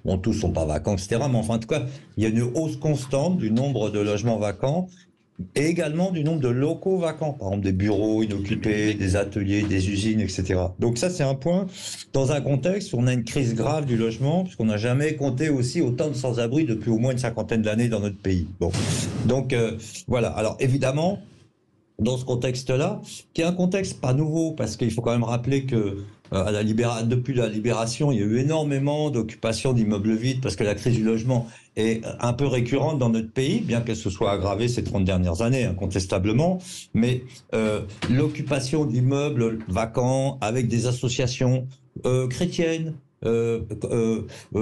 Bon, tous sont pas vacants, etc. Mais enfin, en tout cas, il y a une hausse constante du nombre de logements vacants et également du nombre de locaux vacants. Par exemple, des bureaux inoccupés, des ateliers, des usines, etc. Donc ça, c'est un point dans un contexte où on a une crise grave du logement, puisqu'on n'a jamais compté aussi autant de sans-abri depuis au moins une cinquantaine d'années dans notre pays. Bon. Donc, voilà. Alors, évidemment, dans ce contexte-là, qui est un contexte pas nouveau, parce qu'il faut quand même rappeler que depuis la libération, il y a eu énormément d'occupations d'immeubles vides, parce que la crise du logement est un peu récurrente dans notre pays, bien qu'elle se soit aggravée ces 30 dernières années, incontestablement. Mais l'occupation d'immeubles vacants avec des associations chrétiennes,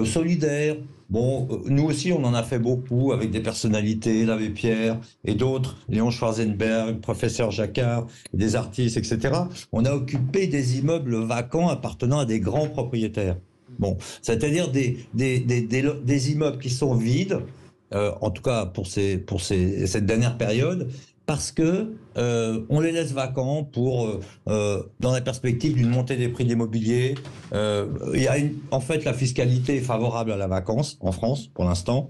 solidaires. Bon, nous aussi, on en a fait beaucoup avec des personnalités, l'Abbé Pierre et d'autres, Léon Schwarzenberg, professeur Jacquard, des artistes, etc. On a occupé des immeubles vacants appartenant à des grands propriétaires. Bon, c'est-à-dire des immeubles qui sont vides, en tout cas pour cette dernière période, parce que on les laisse vacants dans la perspective d'une montée des prix de l'immobilier. En fait, la fiscalité est favorable à la vacance en France pour l'instant.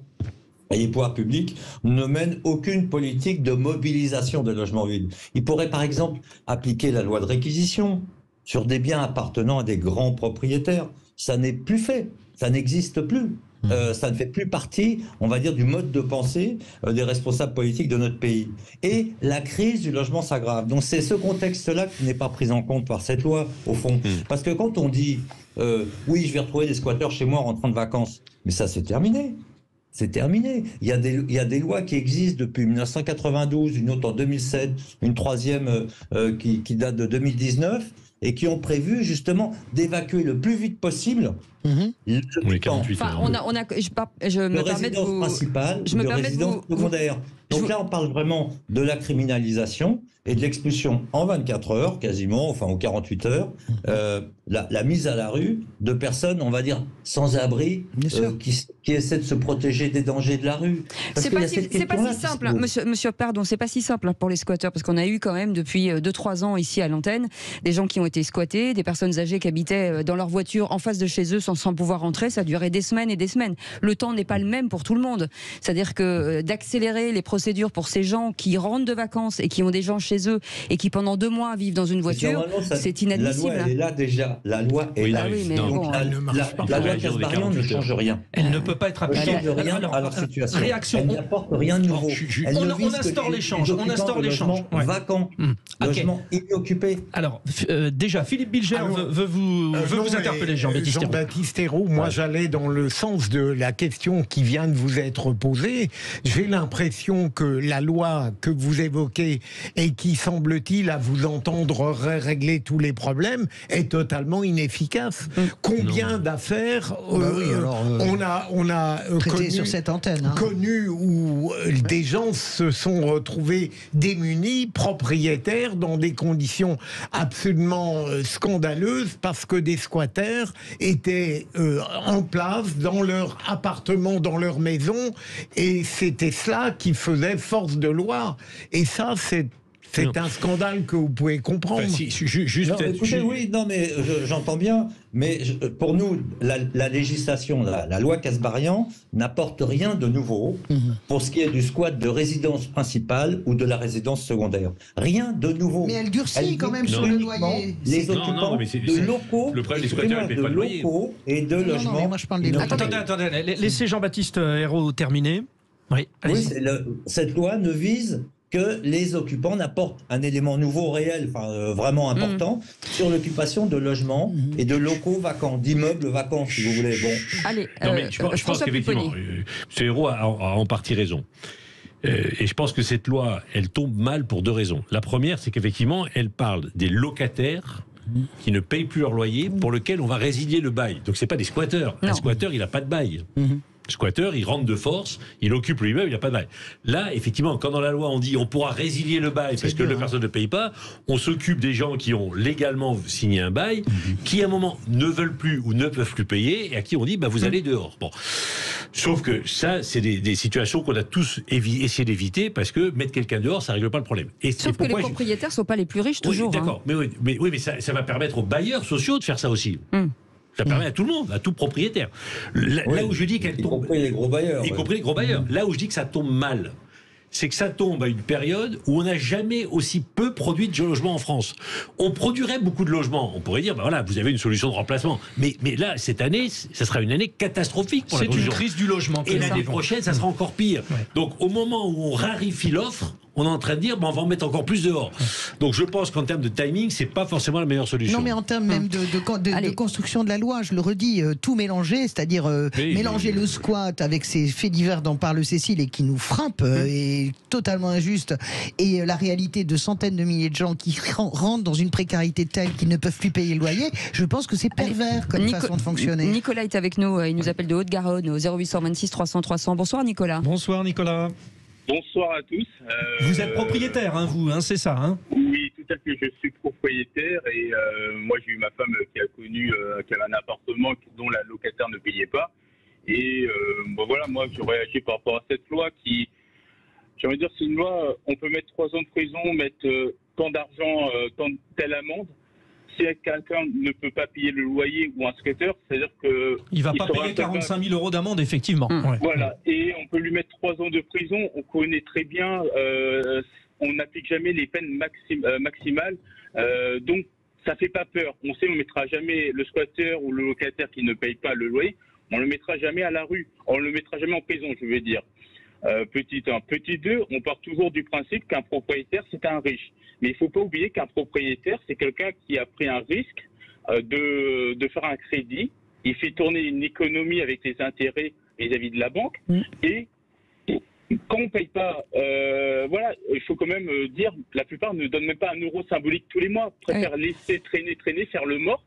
Et les pouvoirs publics ne mènent aucune politique de mobilisation des logements vides. Ils pourraient par exemple appliquer la loi de réquisition sur des biens appartenant à des grands propriétaires. Ça n'est plus fait, ça n'existe plus. Ça ne fait plus partie, on va dire, du mode de pensée des responsables politiques de notre pays. Et la crise du logement s'aggrave. Donc c'est ce contexte-là qui n'est pas pris en compte par cette loi, au fond. Parce que quand on dit oui, je vais retrouver des squatteurs chez moi en rentrant de vacances, mais ça c'est terminé. C'est terminé. Il y a des lois qui existent depuis 1992, une autre en 2007, une troisième qui date de 2019, et qui ont prévu justement d'évacuer le plus vite possible les 48 heures. De résidence principale, de résidence secondaire. Donc là, on parle vraiment de la criminalisation et de l'expulsion en 24 heures, quasiment, enfin en 48 heures, la mise à la rue de personnes, on va dire, sans abri, qui essaient de se protéger des dangers de la rue. C'est pas si simple, monsieur, pardon, c'est pas si simple pour les squatteurs, parce qu'on a eu quand même depuis 2-3 ans ici à l'antenne, des gens qui ont été squattés, des personnes âgées qui habitaient dans leur voiture en face de chez eux sans pouvoir rentrer. Ça a duré des semaines et des semaines. Le temps n'est pas le même pour tout le monde. C'est-à-dire que d'accélérer les procédures pour ces gens qui rentrent de vacances et qui ont des gens chez eux et qui pendant 2 mois vivent dans une voiture, c'est inadmissible. La loi, elle est là déjà. La loi est là. La loi Kasbarian ne change rien. Elle ne peut pas être appliquée. Elle ne change rien à leur situation. Réaction. Elle n'apporte rien de nouveau. On instaure l'échange. On instaure l'échange. Vacants, logements inoccupés. Alors, déjà, Philippe Bilger veut vous interpeller, Jean-Baptiste Ayrault, moi j'allais dans le sens de la question qui vient de vous être posée. J'ai l'impression que la loi que vous évoquez et qui semble-t-il, à vous entendre, régler tous les problèmes, est totalement inefficace. Combien d'affaires on a connu, sur cette antenne, connu où des gens se sont retrouvés démunis, propriétaires, dans des conditions absolument scandaleuses, parce que des squatters étaient en place dans leur appartement, dans leur maison, et c'était cela qui faisait force de loi. Et ça, c'est un scandale que vous pouvez comprendre. J'entends bien, mais pour nous, la législation, la loi Kasbarian n'apporte rien de nouveau pour ce qui est du squat de résidence principale ou de la résidence secondaire. Rien de nouveau. Mais elle durcit quand même sur le loyer. Les occupants de locaux, de locaux et de logements. Moi je parle des locaux. Attendez, laissez Jean-Baptiste Ayrault terminer. Oui, cette loi ne vise que les occupants n'apportent un élément nouveau, réel, vraiment important, sur l'occupation de logements et de locaux vacants, d'immeubles vacants, si vous voulez. Bon. Allez, je pense qu'effectivement, M. Ayrault a en partie raison. Et je pense que cette loi, elle tombe mal pour 2 raisons. La première, c'est qu'effectivement, elle parle des locataires qui ne payent plus leur loyer, pour lequel on va résilier le bail. Donc c'est pas des squatteurs. Un squatteur, il n'a pas de bail. Squatter, il rentre de force, il occupe l'immeuble, il n'y a pas de bail. Là, effectivement, quand dans la loi on dit on pourra résilier le bail parce que la personne ne paye pas, on s'occupe des gens qui ont légalement signé un bail, qui à un moment ne veulent plus ou ne peuvent plus payer, et à qui on dit vous allez dehors. Bon. Sauf que ça, c'est des situations qu'on a tous essayé d'éviter, parce que mettre quelqu'un dehors, ça ne règle pas le problème. Et sauf que les propriétaires ne sont pas les plus riches toujours. D'accord, mais ça va permettre aux bailleurs sociaux de faire ça aussi. Ça permet à tout le monde, à tout propriétaire. Là où je dis qu'elle tombe... Y compris les gros bailleurs. Y compris les gros bailleurs. Là où je dis que ça tombe mal, c'est que ça tombe à une période où on n'a jamais aussi peu produit de logements en France. On produirait beaucoup de logements. On pourrait dire, ben voilà, vous avez une solution de remplacement. Mais là, cette année, ça sera une année catastrophique pour la construction. C'est une crise du logement. Et l'année prochaine, ça sera encore pire. Ouais. Donc, au moment où on raréfie l'offre, on est en train de dire, on va en mettre encore plus dehors. Donc, je pense qu'en termes de timing, c'est pas forcément la meilleure solution. Non, mais en termes même de construction de la loi, je le redis, tout mélanger, c'est-à-dire mélanger le squat avec ces faits divers dont parle Cécile et qui nous frappent, est totalement injuste, et la réalité de centaines de milliers de gens qui rentrent dans une précarité telle qu'ils ne peuvent plus payer le loyer, je pense que c'est pervers comme façon de fonctionner. Nicolas est avec nous, il nous appelle de Haute-Garonne au 0826 300 300. Bonsoir Nicolas. Bonsoir Nicolas. Bonsoir à tous. Vous êtes propriétaire, vous, c'est ça, hein? Oui, tout à fait. Je suis propriétaire et moi j'ai eu ma femme qui a connu qui avait un appartement dont la locataire ne payait pas. Et voilà, moi je réagis par rapport à cette loi qui, j'ai envie de dire, c'est une loi. On peut mettre 3 ans de prison, mettre tant d'argent, tant de telle amende. Si quelqu'un ne peut pas payer le loyer ou un squatteur, c'est-à-dire que... Il ne va pas payer 45 000 € d'amende, effectivement. Ouais. Voilà, et on peut lui mettre 3 ans de prison. On connaît très bien, on n'applique jamais les peines maximales. Donc, ça ne fait pas peur. On sait, on ne mettra jamais le squatteur ou le locataire qui ne paye pas le loyer, on ne le mettra jamais à la rue. On ne le mettra jamais en prison, je veux dire. Petit 1. Petit 2, on part toujours du principe qu'un propriétaire, c'est un riche. Mais il ne faut pas oublier qu'un propriétaire, c'est quelqu'un qui a pris un risque de faire un crédit. Il fait tourner une économie avec les intérêts vis-à-vis de la banque. Et quand on ne paye pas, voilà, il faut quand même dire, la plupart ne donnent même pas 1 euro symbolique tous les mois. Préfèrent laisser traîner, faire le mort.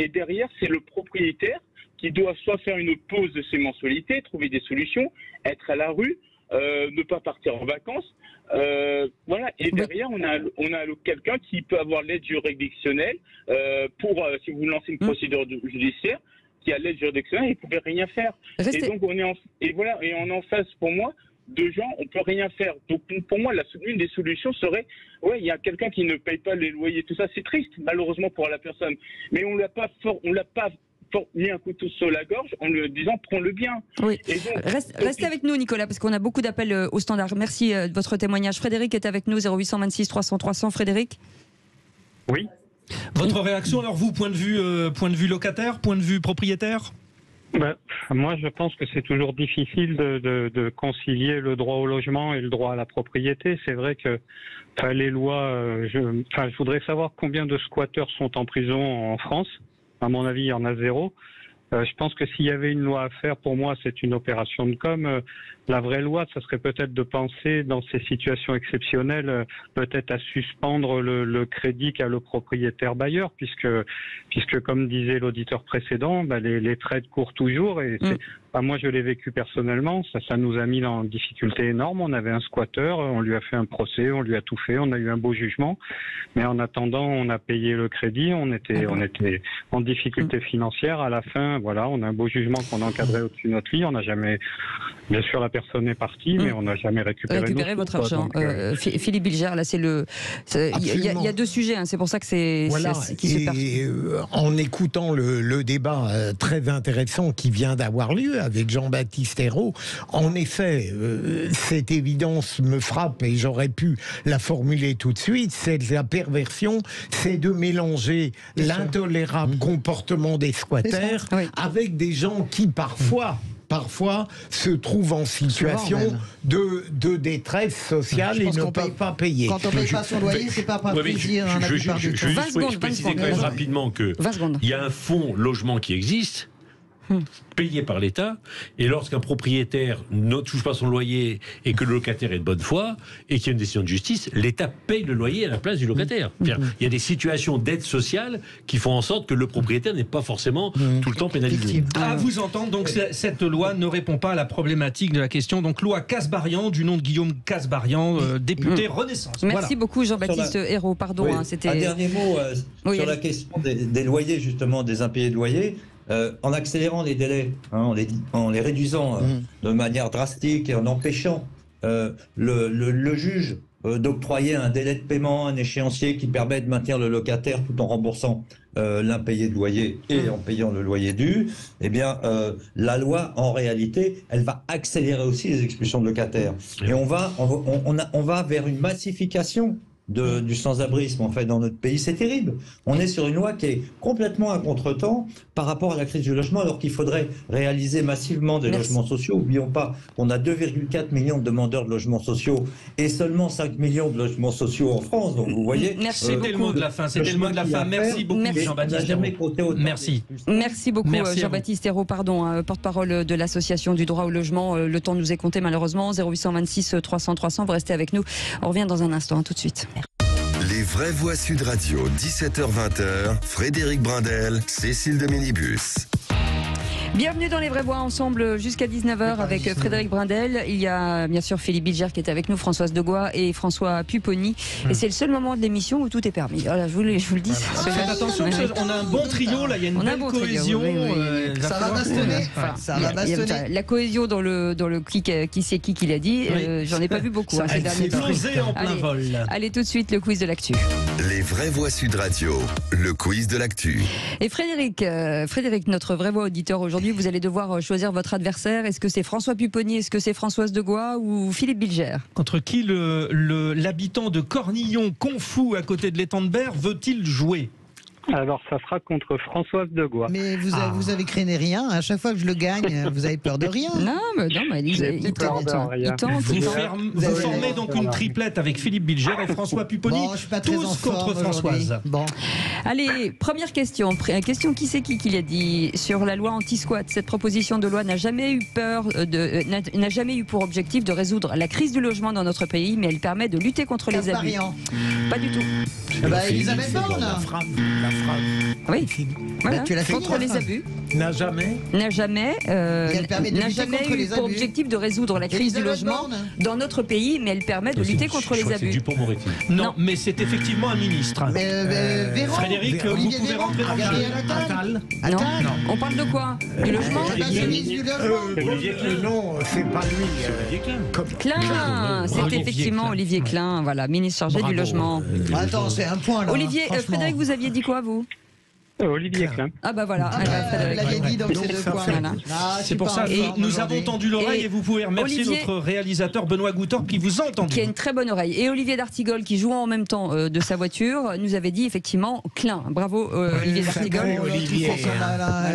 Et derrière, c'est le propriétaire qui doit soit faire une pause de ses mensualités, trouver des solutions, être à la rue, ne pas partir en vacances. Voilà. Et derrière, on a quelqu'un qui peut avoir l'aide juridictionnelle pour, si vous lancez une procédure judiciaire, qui a l'aide juridictionnelle, il ne pouvait rien faire. Et donc, on est en face, pour moi, de gens, on ne peut rien faire. Donc, pour moi, l'une des solutions serait, il y a quelqu'un qui ne paye pas les loyers, tout ça, c'est triste, malheureusement, pour la personne. Mais on l'a pas mis un couteau sur la gorge en lui disant prends-le bien. Oui. Restez avec nous Nicolas parce qu'on a beaucoup d'appels au standard. Merci de votre témoignage. Frédéric est avec nous 0826 300 300. Frédéric. Oui. Votre réaction alors vous, point de vue locataire, point de vue propriétaire? Moi, je pense que c'est toujours difficile de concilier le droit au logement et le droit à la propriété. C'est vrai que les lois... je voudrais savoir combien de squatteurs sont en prison en France. À mon avis, il y en a 0. Je pense que s'il y avait une loi à faire, pour moi, c'est une opération de com. La vraie loi, ça serait peut-être de penser, dans ces situations exceptionnelles, peut-être à suspendre le crédit qu'a le propriétaire bailleur, puisque comme disait l'auditeur précédent, les trades courent toujours. Et moi, je l'ai vécu personnellement. Ça nous a mis dans une difficulté énorme. On avait un squatteur, on lui a fait un procès, on lui a tout fait, on a eu un beau jugement. Mais en attendant, on a payé le crédit, on était en difficulté financière. À la fin, voilà, on a un beau jugement qu'on a encadré au-dessus de notre lit. On n'a jamais, bien sûr, la personne est partie, mais on n'a jamais récupéré votre argent. Philippe Bilger, là, il y a 2 sujets. C'est pour ça que c'est qui se perd. En écoutant le débat très intéressant qui vient d'avoir lieu avec Jean-Baptiste Ayrault, en effet, cette évidence me frappe et j'aurais pu la formuler tout de suite. C'est la perversion, c'est de mélanger l'intolérable comportement des squatters avec des gens qui parfois se trouvent en situation de détresse sociale et ne peuvent pas payer. Quand on ne paye pas son loyer, c'est pas par plaisir. Je veux juste préciser quand même rapidement qu'il y a un fonds logement qui existe, payé par l'État, et lorsqu'un propriétaire ne touche pas son loyer et que le locataire est de bonne foi et qu'il y a une décision de justice, l'État paye le loyer à la place du locataire. Il y a des situations d'aide sociale qui font en sorte que le propriétaire n'est pas forcément tout le temps pénalisé. À vous entendre, donc cette loi ne répond pas à la problématique de la question. Donc loi Kasbarian, du nom de Guillaume Kasbarian, député Renaissance. Merci beaucoup Jean-Baptiste Ayrault. Pardon, c'était... Un dernier mot sur la question des loyers, justement, des impayés de loyers. En accélérant les délais, en les réduisant de manière drastique et en empêchant le juge d'octroyer un délai de paiement, un échéancier qui permet de maintenir le locataire tout en remboursant l'impayé de loyer et en payant le loyer dû, eh bien, la loi, en réalité, elle va accélérer aussi les expulsions de locataires. Et on va vers une massification du sans-abrisme en fait dans notre pays. C'est terrible. On est sur une loi qui est complètement à contre-temps par rapport à la crise du logement, alors qu'il faudrait réaliser massivement des logements sociaux. N'oublions pas qu'on a 2,4 millions de demandeurs de logements sociaux et seulement 5 millions de logements sociaux en France. Donc vous voyez, c'était le mot de la fin. C'était le mot de la fin. Merci beaucoup, Jean-Baptiste Hérault. Merci. Merci beaucoup, Jean-Baptiste Hérault, porte-parole de l'association du droit au logement. Le temps nous est compté malheureusement. 0826 300 300. Vous restez avec nous. On revient dans un instant. Tout de suite. Les vraies voix Sud Radio, 17h-20h, Frédéric Brindel, Cécile de Minibus. Bienvenue dans les vraies voix ensemble jusqu'à 19h avec Frédéric Brindel. Il y a bien sûr Philippe Bilger qui est avec nous, Françoise Degois et François Pupponi. Et c'est le seul moment de l'émission où tout est permis. Voilà, je vous le dis. Faites attention, on a un bon trio là, il y a une belle cohésion. Ça va bastonner. Ça va bastonner. La cohésion dans le qui c'est qui l'a dit, j'en ai pas vu beaucoup. Ça s'est explosé en plein vol. Allez tout de suite le quiz de l'actu. Les vraies voix Sud Radio, le quiz de l'actu. Et Frédéric, notre vraie voix auditeur aujourd'hui, vous allez devoir choisir votre adversaire. Est-ce que c'est François Pupponi, est-ce que c'est Françoise Degois ou Philippe Bilger? Contre qui l'habitant de Cornillon, Confou, à côté de l'étang de Berre, veut-il jouer? Alors, ça sera contre Françoise Degois. Mais vous avez craigné rien. À chaque fois que je le gagne, vous avez peur de rien. Non, mais il tente. Vous formez donc une triplette avec Philippe Bilger et François Pupponi, tous contre Françoise. Bon. Allez, première question. Qui c'est qui l'a dit sur la loi anti-squat? Cette proposition de loi n'a jamais eu pour objectif de résoudre la crise du logement dans notre pays, mais elle permet de lutter contre les abus. Pas du tout. Elisabeth Borne. Oui, voilà. Contre les abus. N'a jamais eu pour objectif de résoudre la crise du logement dans notre pays, mais elle permet de lutter contre les abus. Non, mais c'est effectivement un ministre. Frédéric, vous pouvez rentrer dans le jeu. Non, on parle de quoi? Du logement? Olivier Klein. Non, c'est pas lui. Klein, c'est effectivement Olivier Klein, voilà, ministre chargé du logement. Attends, c'est un point là. Olivier, Frédéric, vous aviez dit quoi vous? Olivier Klein. Ah bah voilà. Vous l'aviez dit, donc c'est deux points. C'est pour ça. Et nous avons tendu l'oreille et vous pouvez remercier notre réalisateur Benoît Goutorp qui vous a entendu. Qui a une très bonne oreille. Et Olivier d'Artigol qui jouant en même temps de sa voiture nous avait dit effectivement Klein. Bravo Olivier d'Artigol.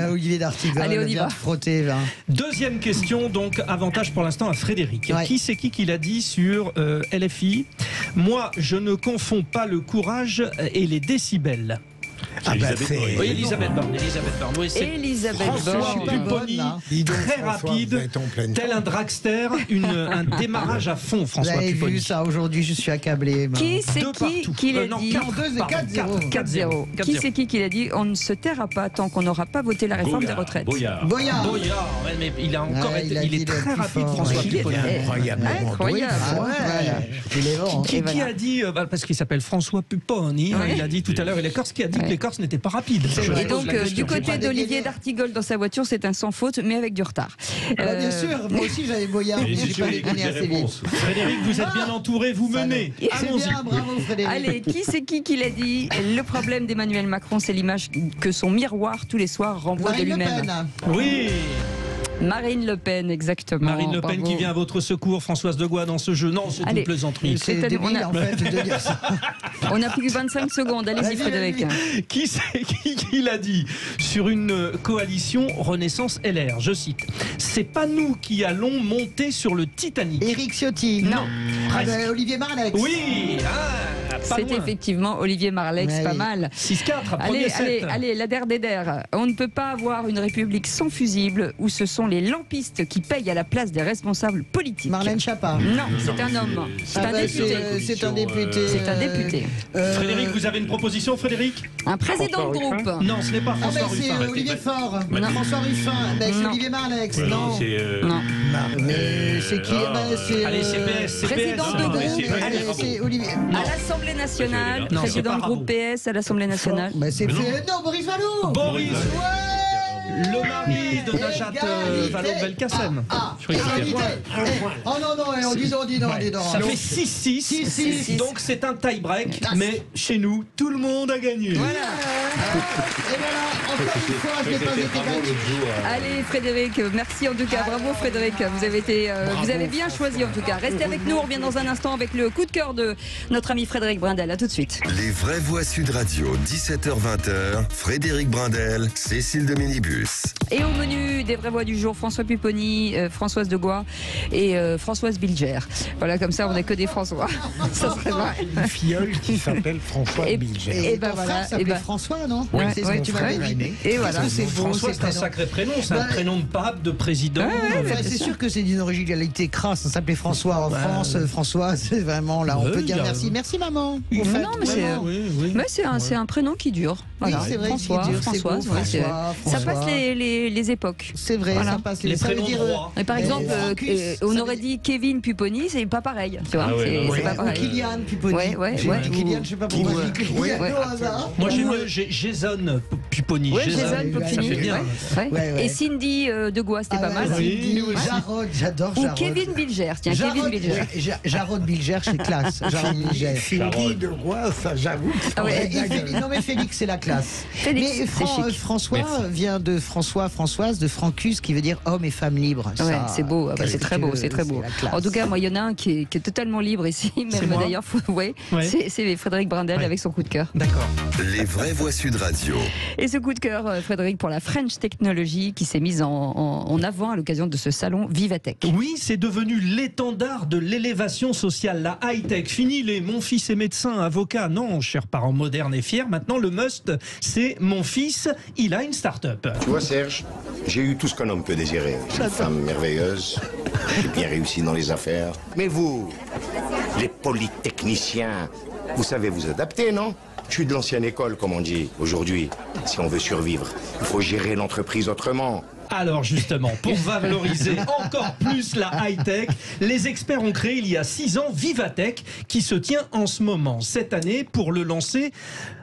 Olivier d'Artigol. Allez, on y va. Frotter, là. Deuxième question, donc avantage pour l'instant à Frédéric. Ouais. Qui c'est qui l'a dit sur LFI? Moi, je ne confonds pas le courage et les décibels. Elisabeth Borne. Oui, c'est François Pupponi, très rapide, tel un dragster, un démarrage à fond, François Pupponi. Vous avez vu ça aujourd'hui, je suis accablé. Qui c'est qui l'a dit? 4-0. Qui c'est qui l'a dit? On ne se taira pas tant qu'on n'aura pas voté la réforme des retraites. Boyard. Mais il a encore il est très rapide, François Pupponi. Incroyable. Qui a dit, parce qu'il s'appelle François Pupponi, il a dit tout à l'heure, les Corses, qui a dit que les Corses n'étaient pas rapides. Et donc, du côté d'Olivier d'Artigol dans sa voiture, c'est un sans faute, mais avec du retard. Bien sûr, moi aussi j'avais Boyard, mais j'ai pas déconné assez vite. Frédéric, vous êtes bien entouré, vous menez. Allons-y. Bravo Frédéric. Allez, qui c'est qui l'a dit? Le problème d'Emmanuel Macron, c'est l'image que son miroir tous les soirs renvoie de lui-même. Oui. Marine Le Pen, exactement. Marine Le Pen qui vient à votre secours, Françoise Degois, dans ce jeu. Non, c'est une plaisanterie. C'est débile, en fait, de dire ça. On a plus que 25 secondes. Allez-y, Frédéric. Qui c'est qui l'a dit sur une coalition Renaissance LR? Je cite. C'est pas nous qui allons monter sur le Titanic. Éric Ciotti. Non. Olivier Marleix. Oui. C'est effectivement Olivier Marleix, pas mal. 6-4, premier set. Allez, la der des der. On ne peut pas avoir une république sans fusible où ce sont les lampistes qui payent à la place des responsables politiques. Marlène Schiappa. Non, c'est un homme. C'est un député. C'est un député. C'est un député. Frédéric, vous avez une proposition, Frédéric? Un président de groupe. Non, ce n'est pas François Ruffin. C'est Olivier Faure. François Ruffin. C'est Olivier Marleix. Non. Non. Mais c'est qui? Allez, c'est PS. Président de groupe. Allez, c'est Olivier. À l'Assemblée nationale. Président de groupe PS à l'Assemblée nationale. C'est Boris Vallaud. Boris. Le mari de Najat Vallaud-Belkacem. Oh non, dis donc. Ça fait 6-6. Donc c'est un tie-break. Mais chez nous, tout le monde a gagné. Voilà. Et voilà, encore une fois, je n'ai pas été battu. Allez Frédéric, merci en tout cas, bravo Frédéric, vous avez bien choisi en tout cas. Restez avec nous, on revient dans un instant avec le coup de cœur de notre ami Frédéric Brindel. À tout de suite. Les vraies voix Sud Radio, 17h-20h, Frédéric Brindel, Cécile de Minibus. Et au menu des vraies voix du jour, François Pupponi, Françoise Degois et Françoise Bilger. Voilà, comme ça on n'est que des François. Ça serait vrai. Une filleule qui s'appelle Françoise Bilger. Et ben voilà, s'appelait François, non? Oui, c'est ce que tu m'avais dit. Et voilà. François, c'est un sacré prénom, c'est un prénom de pape, de président. C'est sûr que c'est d'une originalité crasse. Ça s'appelait François en France. François, c'est vraiment là. On peut dire merci. Merci maman. Non, mais c'est un prénom qui dure. Voilà. Oui, c'est vrai. François, Françoise. Ça passe les époques. C'est vrai, voilà. ça passe les prénoms de roi. Et par exemple, on aurait dit Kevin Pupponi, c'est pas pareil. Tu vois, c'est pas pareil. Kylian Pupponi. Kylian, je sais pas pourquoi je dis Kylian au hasard. Moi j'aime mieux Jason Pupponi. Jason Pupponi. Et Cindy Degois, c'était pas mal. Jarod, j'adore Jarod. Ou Kevin Bilger, tiens, Kevin Bilger. Jarod Bilger, c'est classe. Jarod Bilger. Cindy Degois, ça j'avoue. Non mais Félix, c'est la classe. Félix, mais François vient de Françoise, de Francus, qui veut dire homme et femme libre. C'est beau, c'est très beau, c'est très beau. En tout cas, moi, il y en a un qui est totalement libre ici, même d'ailleurs, c'est Frédéric Brindel avec son coup de cœur. D'accord. Les vraies voix Sud Radio. Et ce coup de cœur, Frédéric, pour la French Technology qui s'est mise en avant à l'occasion de ce salon Vivatech. Oui, c'est devenu l'étendard de l'élévation sociale, la high-tech. Fini les mon fils est médecin, avocat. Non, chers parents modernes et fiers, maintenant le must, c'est mon fils, il a une start-up. Tu vois Serge, j'ai eu tout ce qu'un homme peut désirer. Une femme merveilleuse, j'ai bien réussi dans les affaires. Mais vous, les polytechniciens, vous savez vous adapter, non? Je suis de l'ancienne école, comme on dit. Aujourd'hui, si on veut survivre, il faut gérer l'entreprise autrement. Alors justement, pour valoriser encore plus la high-tech, les experts ont créé il y a 6 ans Vivatech qui se tient en ce moment. Cette année, pour le lancer,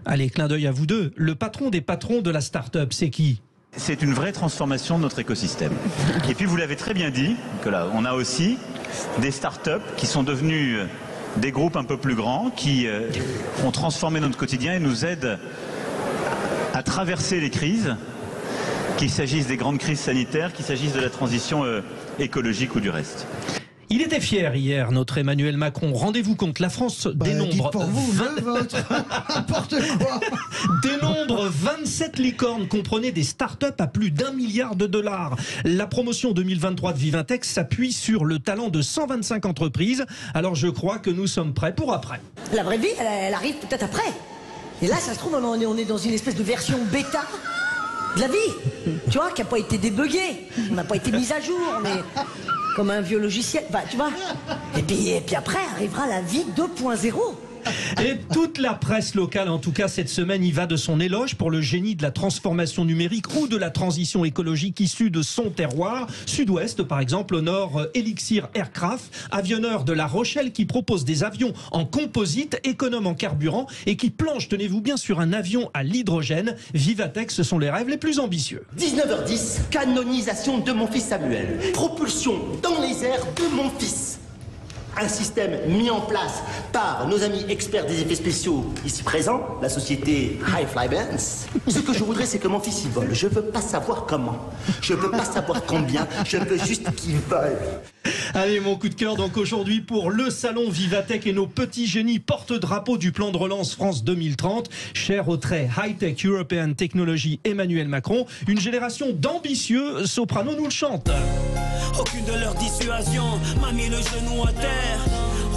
allez, clin d'œil à vous deux, le patron des patrons de la start-up, c'est qui ? C'est une vraie transformation de notre écosystème. Et puis vous l'avez très bien dit, que là, on a aussi des start-up qui sont devenus des groupes un peu plus grands, qui ont transformé notre quotidien et nous aident à traverser les crises, qu'il s'agisse des grandes crises sanitaires, qu'il s'agisse de la transition écologique ou du reste. Il était fier hier, notre Emmanuel Macron. Rendez-vous compte, la France dénombre... pour vous, le vôtre, n'importe quoi. Dénombre 27 licornes, comprenez des startups à plus d'1 milliard de dollars. La promotion 2023 de Vivatech s'appuie sur le talent de 125 entreprises. Alors je crois que nous sommes prêts pour après. La vraie vie, elle arrive peut-être après. Et là, ça se trouve, on est dans une espèce de version bêta de la vie, tu vois, qui n'a pas été débuguée. On n'a pas été mise à jour, mais... comme un vieux logiciel, tu vois. Et puis après arrivera la vie 2.0. Et toute la presse locale, en tout cas cette semaine, y va de son éloge pour le génie de la transformation numérique ou de la transition écologique issue de son terroir. Sud-Ouest, par exemple, honore Elixir Aircraft, avionneur de La Rochelle qui propose des avions en composite, économes en carburant et qui planche, tenez-vous bien, sur un avion à l'hydrogène. Vivatech, ce sont les rêves les plus ambitieux. 19h10, canonisation de mon fils Samuel. Propulsion dans les airs de mon fils. Un système mis en place par nos amis experts des effets spéciaux ici présents, la société High Fly Bands. Ce que je voudrais, c'est que mon fils y vole. Je veux pas savoir comment, je veux pas savoir combien, je veux juste qu'il vole. Allez, mon coup de cœur donc aujourd'hui pour le salon Vivatech et nos petits génies porte-drapeau du plan de relance France 2030. Cher au trait High-Tech European Technology Emmanuel Macron, une génération d'ambitieux sopranos nous le chante. Aucune de leurs dissuasions m'a mis le genou à terre.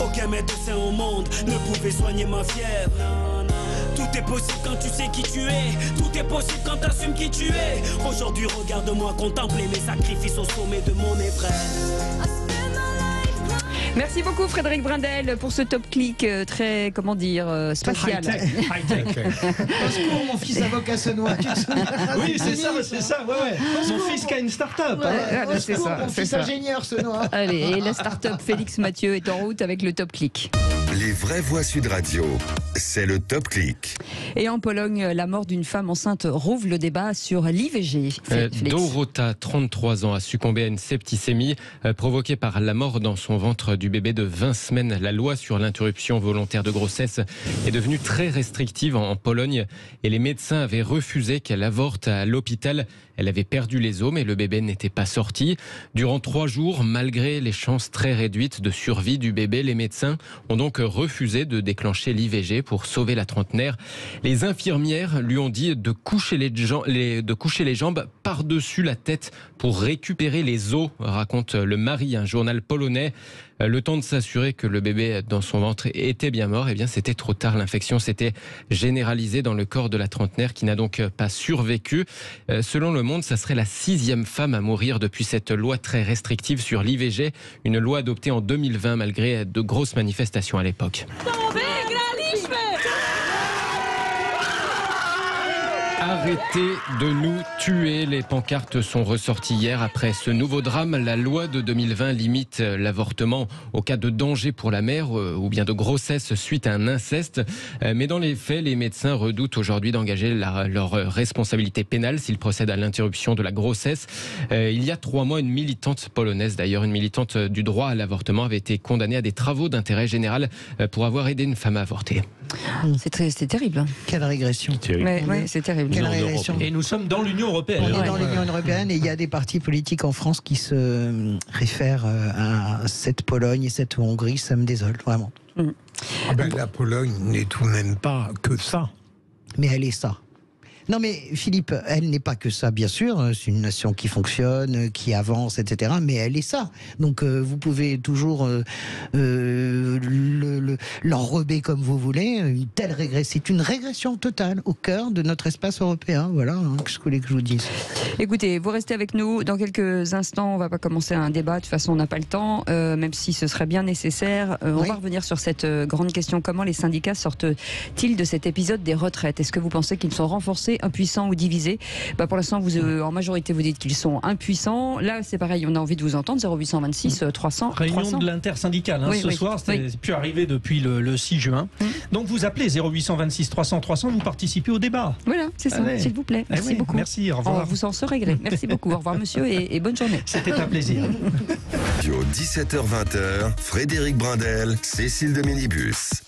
Aucun médecin au monde ne pouvait soigner ma fièvre. Tout est possible quand tu sais qui tu es. Tout est possible quand t'assumes qui tu es. Aujourd'hui regarde-moi contempler mes sacrifices au sommet de mon Everest. Merci beaucoup Frédéric Brindel pour ce top click très, comment dire, spatial. High-tech. Au secours, mon fils avocat se noie. Oui, c'est ça, ouais. Mon fils qui a une start-up. Au secours, mon fils ingénieur se noie. Allez, et la start-up Félix Mathieu est en route avec le top click. Les vraies voix Sud Radio, c'est le Top Clic. Et en Pologne, la mort d'une femme enceinte rouvre le débat sur l'IVG. Dorota, 33 ans, a succombé à une septicémie provoquée par la mort dans son ventre du bébé de 20 semaines. La loi sur l'interruption volontaire de grossesse est devenue très restrictive en Pologne et les médecins avaient refusé qu'elle avorte à l'hôpital. Elle avait perdu les os, mais le bébé n'était pas sorti. Durant 3 jours, malgré les chances très réduites de survie du bébé, les médecins ont donc refusé de déclencher l'IVG pour sauver la trentenaire. Les infirmières lui ont dit de coucher les jambes par-dessus la tête pour récupérer les os, raconte Le Mari, un journal polonais. Le temps de s'assurer que le bébé dans son ventre était bien mort, eh bien c'était trop tard. L'infection s'était généralisée dans le corps de la trentenaire qui n'a donc pas survécu. Selon Le Monde, ça serait la 6e femme à mourir depuis cette loi très restrictive sur l'IVG, une loi adoptée en 2020 malgré de grosses manifestations à l'époque. Arrêtez de nous tuer. Les pancartes sont ressorties hier après ce nouveau drame. La loi de 2020 limite l'avortement au cas de danger pour la mère ou bien de grossesse suite à un inceste. Mais dans les faits, les médecins redoutent aujourd'hui d'engager leur responsabilité pénale s'ils procèdent à l'interruption de la grossesse. Il y a 3 mois, une militante polonaise, d'ailleurs une militante du droit à l'avortement, avait été condamnée à des travaux d'intérêt général pour avoir aidé une femme à avorter. C'est terrible. Quelle régression. Ouais, c'est terrible. Quelle régression. Et nous sommes dans l'Union européenne. On est dans l'Union européenne et il y a des partis politiques en France qui se réfèrent à cette Pologne et cette Hongrie. Ça me désole, vraiment. La Pologne n'est tout de même pas que ça. Mais elle est ça. Non mais Philippe, elle n'est pas que ça, bien sûr. C'est une nation qui fonctionne, qui avance, etc. Mais elle est ça. Donc vous pouvez toujours l'enrober comme vous voulez. C'est une régression totale au cœur de notre espace européen. Voilà, ce que je vous dise. Écoutez, vous restez avec nous. Dans quelques instants, on ne va pas commencer un débat. De toute façon, on n'a pas le temps, même si ce serait bien nécessaire. On va revenir sur cette grande question. Comment les syndicats sortent-ils de cet épisode des retraites? Est-ce que vous pensez qu'ils sont renforcés, impuissants ou divisés? Pour l'instant, vous en majorité, vous dites qu'ils sont impuissants. Là, c'est pareil, on a envie de vous entendre. 0826 300 Réunion 300. de l'intersyndicale ce soir, c'est plus arrivé depuis le 6 juin. Donc vous appelez 0826 300 300, vous participez au débat. Voilà, c'est ça, s'il vous plaît. Merci beaucoup. Merci, au revoir. Vous en serez gré. Merci beaucoup. Au revoir monsieur et bonne journée. C'était un plaisir. 17h-20h, Frédéric Brindel, Cécile de Minibus.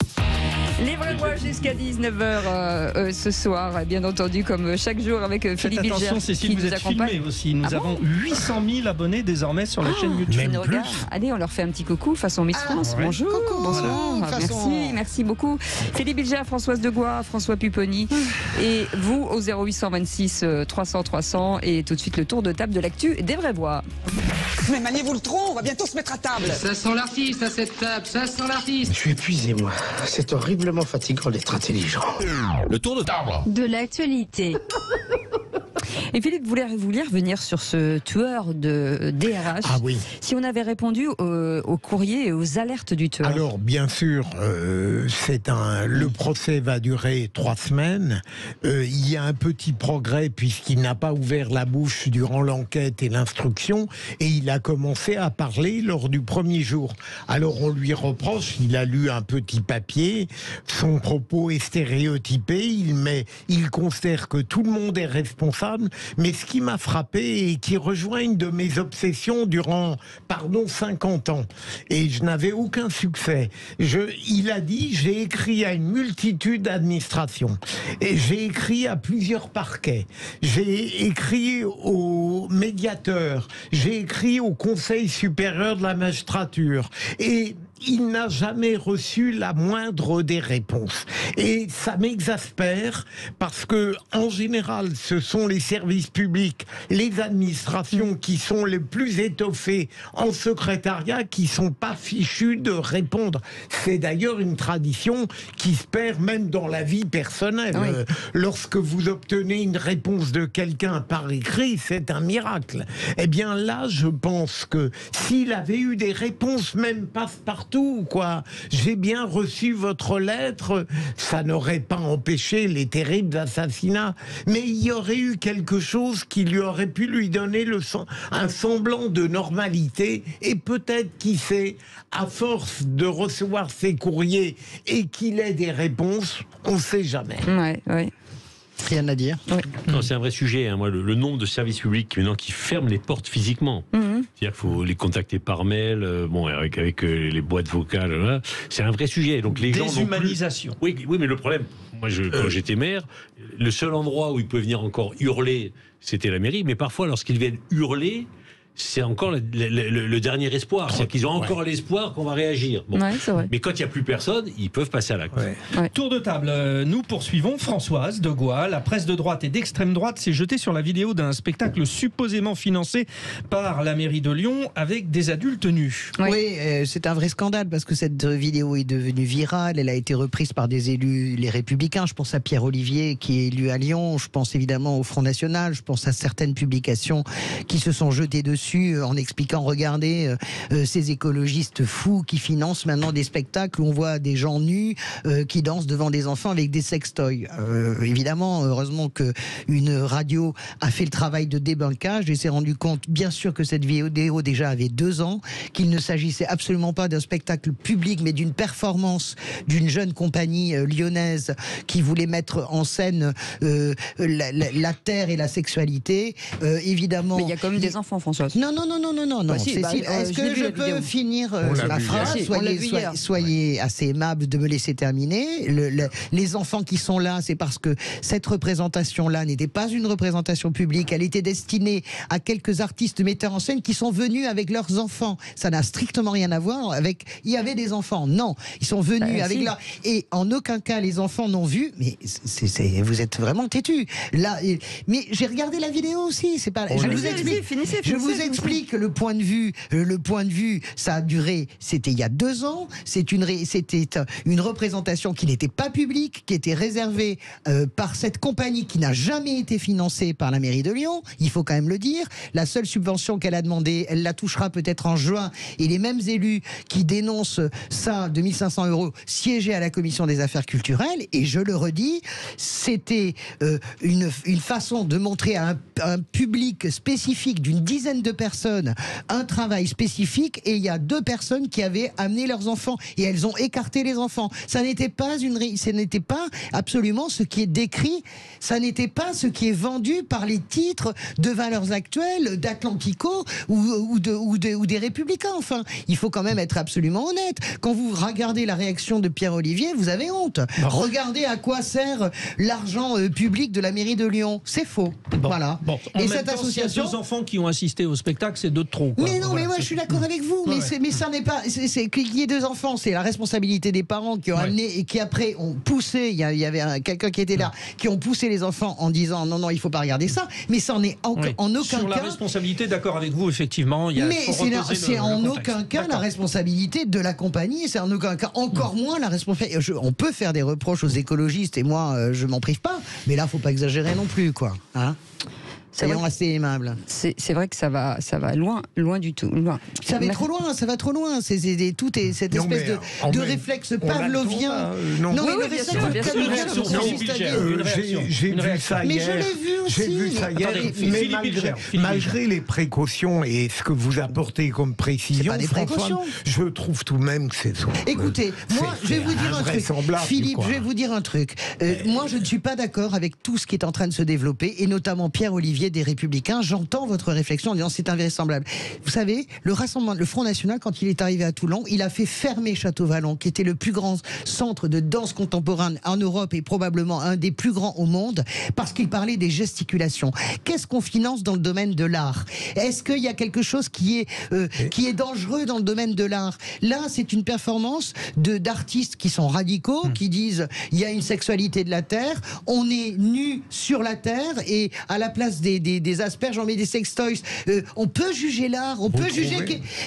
Les vrais voix jusqu'à 19h ce soir, bien entendu, comme chaque jour avec Philippe Bilger. Attention Cécile, qui vous nous êtes accompagne. filmé aussi. Nous avons 800 000 abonnés désormais sur la chaîne YouTube. Même plus. Allez, on leur fait un petit coucou façon Miss France. Ouais. Bonjour, Coucou, bonsoir. Merci beaucoup. Philippe Bilger, Françoise Degois, François Pupponi. Et vous au 0826 300 300. Et tout de suite le tour de table de l'actu des vraies voix. Mais maniez-vous le tronc, on va bientôt se mettre à table. Ça sent l'artiste à cette table, ça sent l'artiste. Je suis épuisé, moi. C'est horriblement fatigant d'être intelligent. Le tour de table. De l'actualité. Et Philippe, vous vouliez revenir sur ce tueur de DRH. Ah oui. Si on avait répondu au courrier et aux alertes du tueur. Alors, bien sûr, le procès va durer 3 semaines. Il y a un petit progrès puisqu'il n'a pas ouvert la bouche durant l'enquête et l'instruction et il a commencé à parler lors du premier jour. Alors, on lui reproche, il a lu un petit papier, son propos est stéréotypé, il considère que tout le monde est responsable. Mais ce qui m'a frappé et qui rejoint une de mes obsessions durant, 50 ans, et je n'avais aucun succès. Il a dit, j'ai écrit à une multitude d'administrations, et j'ai écrit à plusieurs parquets, j'ai écrit au médiateur, j'ai écrit au Conseil supérieur de la magistrature, et il n'a jamais reçu la moindre des réponses. Et ça m'exaspère parce que, en général, ce sont les services publics, les administrations qui sont les plus étoffées en secrétariat qui sont pas fichus de répondre. C'est d'ailleurs une tradition qui se perd même dans la vie personnelle. Oui. Lorsque vous obtenez une réponse de quelqu'un par écrit, c'est un miracle. Eh bien là, je pense que s'il avait eu des réponses même passe-partout, partout, quoi. J'ai bien reçu votre lettre. Ça n'aurait pas empêché les terribles assassinats, mais il y aurait eu quelque chose qui lui aurait pu lui donner un semblant de normalité, et peut-être, qui sait, à force de recevoir ces courriers et qu'il ait des réponses, on ne sait jamais. Ouais. Rien à dire. Non, c'est un vrai sujet. Hein. Moi, le nombre de services publics maintenant qui ferment les portes physiquement. C'est-à-dire qu'il faut les contacter par mail, avec les boîtes vocales. Là. C'est un vrai sujet. Donc les gens déshumanisation. Oui, mais le problème, moi, quand j'étais maire, le seul endroit où ils pouvaient venir encore hurler, c'était la mairie. Mais parfois, lorsqu'ils viennent hurler, c'est encore le dernier espoir. C'est-à-dire qu'ils ont encore l'espoir qu'on va réagir. Bon. Ouais, c'est vrai. Mais quand il n'y a plus personne, ils peuvent passer à l'acte. Tour de table, nous poursuivons. Françoise de Gois, la presse de droite et d'extrême droite s'est jetée sur la vidéo d'un spectacle supposément financé par la mairie de Lyon avec des adultes nus. Oui, c'est un vrai scandale parce que cette vidéo est devenue virale. Elle a été reprise par des élus, les Républicains. Je pense à Pierre Olivier qui est élu à Lyon. Je pense évidemment au Front National. Je pense à certaines publications qui se sont jetées dessus en expliquant, regardez, ces écologistes fous qui financent maintenant des spectacles où on voit des gens nus qui dansent devant des enfants avec des sextoys. Évidemment, heureusement qu'une radio a fait le travail de débunkage et s'est rendu compte, bien sûr, que cette vidéo déjà avait 2 ans, qu'il ne s'agissait absolument pas d'un spectacle public, mais d'une performance d'une jeune compagnie lyonnaise qui voulait mettre en scène la terre et la sexualité. Évidemment. Mais il y a quand même des enfants, François. Non. Bah si, Cécile, est-ce que je peux finir ma phrase? Soyez assez aimable de me laisser terminer. Les enfants qui sont là, c'est parce que cette représentation-là n'était pas une représentation publique. Elle était destinée à quelques artistes metteurs en scène qui sont venus avec leurs enfants. Ça n'a strictement rien à voir avec... Il y avait des enfants. Non, ils sont venus avec là. Et en aucun cas, les enfants n'ont vu. Mais vous êtes vraiment têtus. Là, mais j'ai regardé la vidéo aussi. C'est pas... Je vous explique. Je vous explique le point de vue, ça a duré, c'était il y a 2 ans, c'était une représentation qui n'était pas publique, qui était réservée par cette compagnie qui n'a jamais été financée par la mairie de Lyon, il faut quand même le dire. La seule subvention qu'elle a demandée, elle la touchera peut-être en juin, et les mêmes élus qui dénoncent ça, 2500 € siégeaient à la commission des affaires culturelles, et je le redis, c'était une façon de montrer à un public spécifique d'une dizaine de personnes un travail spécifique, et il y a 2 personnes qui avaient amené leurs enfants et elles ont écarté les enfants. Ça n'était pas absolument ce qui est décrit, ça n'était pas ce qui est vendu par les titres de Valeurs Actuelles, d'Atlantico ou des Républicains. Enfin, il faut quand même être absolument honnête. Quand vous regardez la réaction de Pierre Olivier, vous avez honte. Regardez à quoi sert l'argent public de la mairie de Lyon. C'est faux. Voilà. Et cette association, 2 enfants qui ont assisté au spectacle, c'est 2 de trop. Mais non, mais moi je suis d'accord avec vous. Mais ça n'est pas. C'est qu'il y ait 2 enfants, c'est la responsabilité des parents qui ont amené et qui après ont poussé. Il y avait quelqu'un qui était là, qui ont poussé les enfants en disant non, il faut pas regarder ça. Mais ça n'est en aucun cas. Sur la responsabilité, d'accord avec vous, effectivement. C'est en aucun cas la responsabilité de la compagnie. C'est en aucun cas, encore moins la responsabilité. On peut faire des reproches aux écologistes et moi je m'en prive pas. Mais là, faut pas exagérer non plus, quoi. Hein? Soyons assez aimables. C'est vrai que ça va loin du tout. Loin. Ça va trop loin. C'est toute cette espèce de réflexe pavlovien. J'ai vu ça hier. Mais je l'ai vu aussi. J'ai vu ça hier. Mais malgré les précautions et ce que vous apportez comme précision, François, je trouve tout de même que c'est... Écoutez, moi, je vais vous dire un truc. Philippe, je vais vous dire un truc. Moi, je ne suis pas d'accord avec tout ce qui est en train de se développer, et notamment Pierre Olivier des Républicains. J'entends votre réflexion en disant c'est invraisemblable. Vous savez, le Front National, quand il est arrivé à Toulon, il a fait fermer Château-Vallon, qui était le plus grand centre de danse contemporaine en Europe et probablement un des plus grands au monde, parce qu'il parlait des gesticulations. Qu'est-ce qu'on finance dans le domaine de l'art? Est-ce qu'il y a quelque chose qui est dangereux dans le domaine de l'art? Là, c'est une performance d'artistes qui sont radicaux, qui disent il y a une sexualité de la terre, on est nu sur la terre, et à la place des des asperges, on met des sextoys. On peut juger l'art, on peut juger...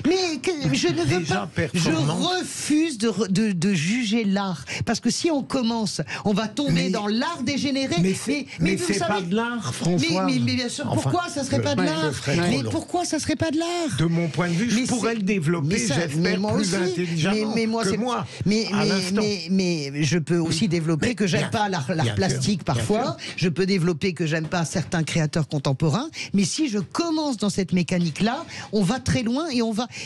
je ne veux pas... Je refuse de juger l'art. Parce que si on commence, on va tomber dans l'art dégénéré. Mais c'est pas de l'art, François. Mais bien sûr, pourquoi ça serait pas de l'art? Mais pourquoi ça serait pas de l'art? De mon point de vue, je pourrais le développer, j'espère, plus intelligemment que moi. Mais je peux aussi développer que j'aime pas l'art plastique parfois. Je peux développer que j'aime pas certains créateurs contemporains. Mais si je commence dans cette mécanique-là, on va très loin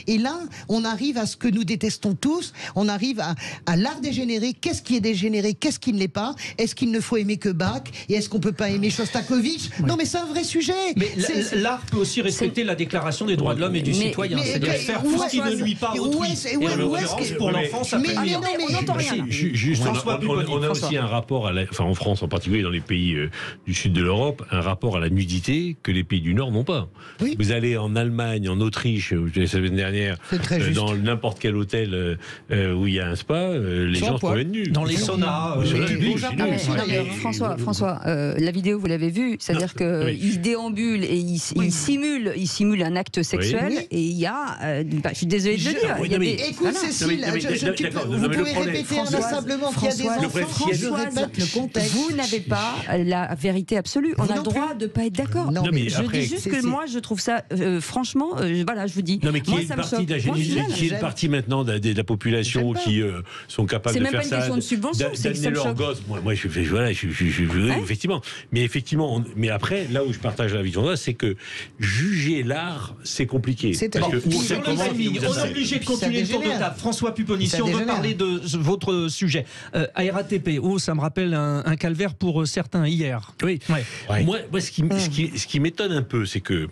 et là, on arrive à ce que nous détestons tous. On arrive à l'art dégénéré. Qu'est-ce qui est dégénéré? Qu'est-ce qui ne l'est pas? Est-ce qu'il ne faut aimer que Bach? Et est-ce qu'on peut pas aimer Shostakovich? Non, mais c'est un vrai sujet. Mais l'art peut aussi respecter la Déclaration des droits de l'homme et du citoyen. C'est-à-dire faire tout ce qui ne nuit pas à autrui. Et en l'occurrence, pour l'enfant, ça peut nuire. On n'entend rien. Juste, on a aussi un rapport, en France en particulier, dans les pays du sud de l'Europe, un rapport à la nudité que les pays du Nord n'ont pas. Oui. Vous allez en Allemagne, en Autriche, la semaine dernière, dans n'importe quel hôtel où il y a un spa, les gens se promènent nus. Dans les saunas. François, la vidéo, vous l'avez vue, c'est-à-dire qu'il déambule et il simule un acte sexuel et il y a... je suis désolée de le dire. Écoute, Cécile, vous pouvez répéter inlassablement qu'il y a des enfants. Je répète le contexte. Vous n'avez pas la vérité absolue. On a le droit de ne pas être d'accord. Je dis juste que moi, je trouve ça, franchement, voilà, je vous dis. Non, mais qui est une partie maintenant de la population qui sont capables de faire ça. C'est même pas une question de subvention, c'est que ça me choque. Moi, effectivement. Mais après, là où je partage la vision, c'est que juger l'art, c'est compliqué. On est obligé de continuer le tour de table. François Pupponi, si on veut parler de votre sujet. RATP, ça me rappelle un calvaire pour certains hier. Oui. Ouais. Moi, ce qui m'étonne un peu, c'est que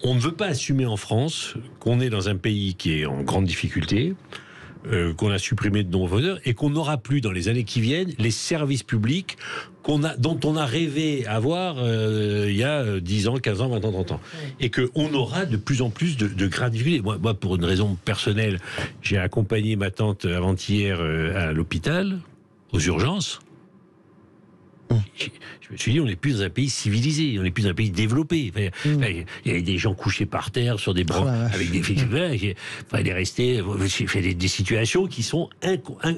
on ne veut pas assumer en France qu'on est dans un pays qui est en grande difficulté, qu'on a supprimé de nombreuses heures et qu'on n'aura plus dans les années qui viennent les services publics dont on a rêvé avoir il y a 10 ans, 15 ans, 20 ans, 30 ans. Et qu'on aura de plus en plus de grandes difficultés. Moi, pour une raison personnelle, j'ai accompagné ma tante avant-hier à l'hôpital, aux urgences. Je me suis dit, on n'est plus dans un pays civilisé, on n'est plus dans un pays développé. Il y avait des gens couchés par terre sur des bras avec des il fallait rester, des situations qui sont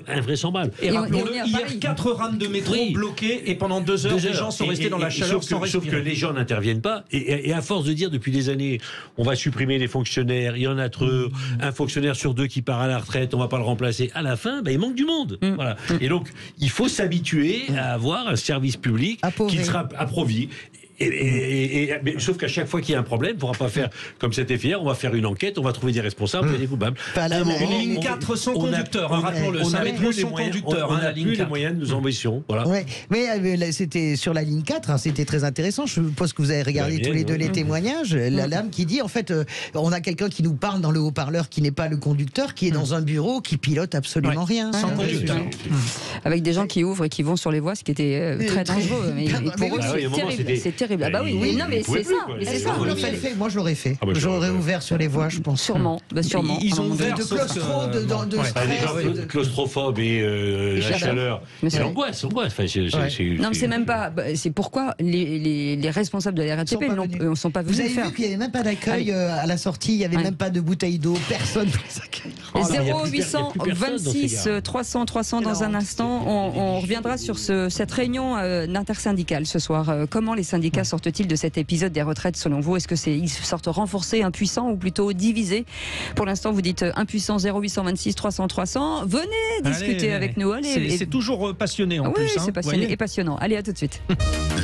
invraisemblables. Et rappelons-le, hier, 4 rames de métro bloquées et pendant 2 heures, les gens sont restés dans la chaleur sans respirer. Sauf que les gens n'interviennent pas et à force de dire depuis des années, on va supprimer les fonctionnaires, il y en a trop, un fonctionnaire sur 2 qui part à la retraite, on va pas le remplacer. À la fin, il manque du monde. Voilà. Et donc, il faut s'habituer à avoir un service public qui sera approvié. Mais, sauf qu'à chaque fois qu'il y a un problème, on ne pourra pas faire comme c'était fait hier, on va faire une enquête, on va trouver des responsables et des coupables. Une ligne 4 sans conducteur, rappelons-le, c'est un métro sans conducteur. On n'a plus les moyens de nos ambitions. Voilà. Mais c'était sur la ligne 4, c'était très intéressant. Je suppose que vous avez regardé tous les deux les témoignages. La dame qui dit, en fait, on a quelqu'un qui nous parle dans le haut-parleur qui n'est pas le conducteur, qui est dans un bureau, qui pilote absolument rien. Sans conducteur. Avec des gens qui ouvrent et qui vont sur les voies, ce qui était très dangereux. Mais pour eux, c'est terrible. Ah bah oui, non mais c'est ça. Moi je l'aurais fait. J'aurais ouvert sur les voies, je pense. Sûrement. Ils ont ouvert de claustro, de stress. Claustrophobe et la chaleur. C'est l'angoisse. Non mais c'est même pas. C'est pourquoi les responsables de la RATP ne sont pas venus faire. Vous avez vu qu'il n'y avait même pas d'accueil à la sortie, il n'y avait même pas de bouteille d'eau, personne ne les accueille. 0826 300 dans un instant. On reviendra sur cette réunion d'intersyndicale ce soir. Comment les syndicats sortent-ils de cet épisode des retraites selon vous? Est-ce qu'ils sortent renforcés, impuissants ou plutôt divisés? Pour l'instant, vous dites impuissants. 0826 300. Venez discuter avec nous. Allez, c'est toujours passionné en plus. Oui, c'est passionné et passionnant. Allez, à tout de suite.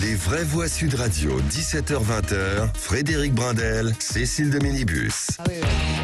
Les vraies voix Sud Radio, 17h-20h. Frédéric Brindel, Cécile de Minibus.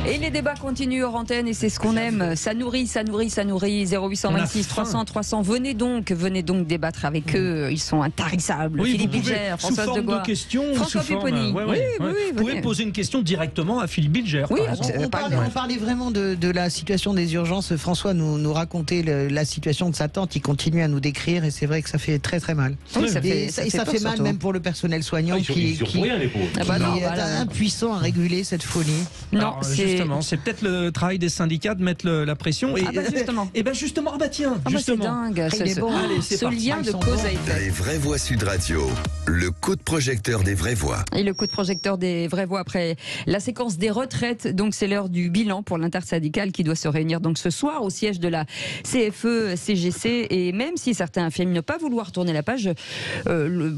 Et les débats continuent hors antenne et c'est ce qu'on aime. Ça nourrit. 0826 300. Venez donc débattre avec eux. Ils sont intarissables. Philippe Bilger, sous forme de questions, François Pupponi. Vous pouvez poser une question directement à Philippe Bilger. Oui, on parlait vraiment de la situation des urgences. François nous racontait la situation de sa tante. Il continue à nous décrire et c'est vrai que ça fait très très mal. Oui, ça fait ça fait mal surtout. même pour le personnel soignant Ils sont pour rien, les pauvres. Ah bah non, qui est voilà. impuissant à réguler cette folie. Non, Alors, c'est justement, c'est peut-être le travail des syndicats de mettre la pression. Et, Ah bah justement. Et ben justement, ah bah tiens, Ah bah c'est justement. dingue, il est bon. Allez, c'est ce parti. lien de cause à effet. Les vraies voix Sud Radio, le coup de projecteur des vraies voix. Et le coup de projecteur des vraies voix après la séquence des retraites. Donc c'est l'heure du bilan pour l'intersyndicale qui doit se réunir donc ce soir au siège de la CFE-CGC. Et même si certains affirment ne pas vouloir tourner la page,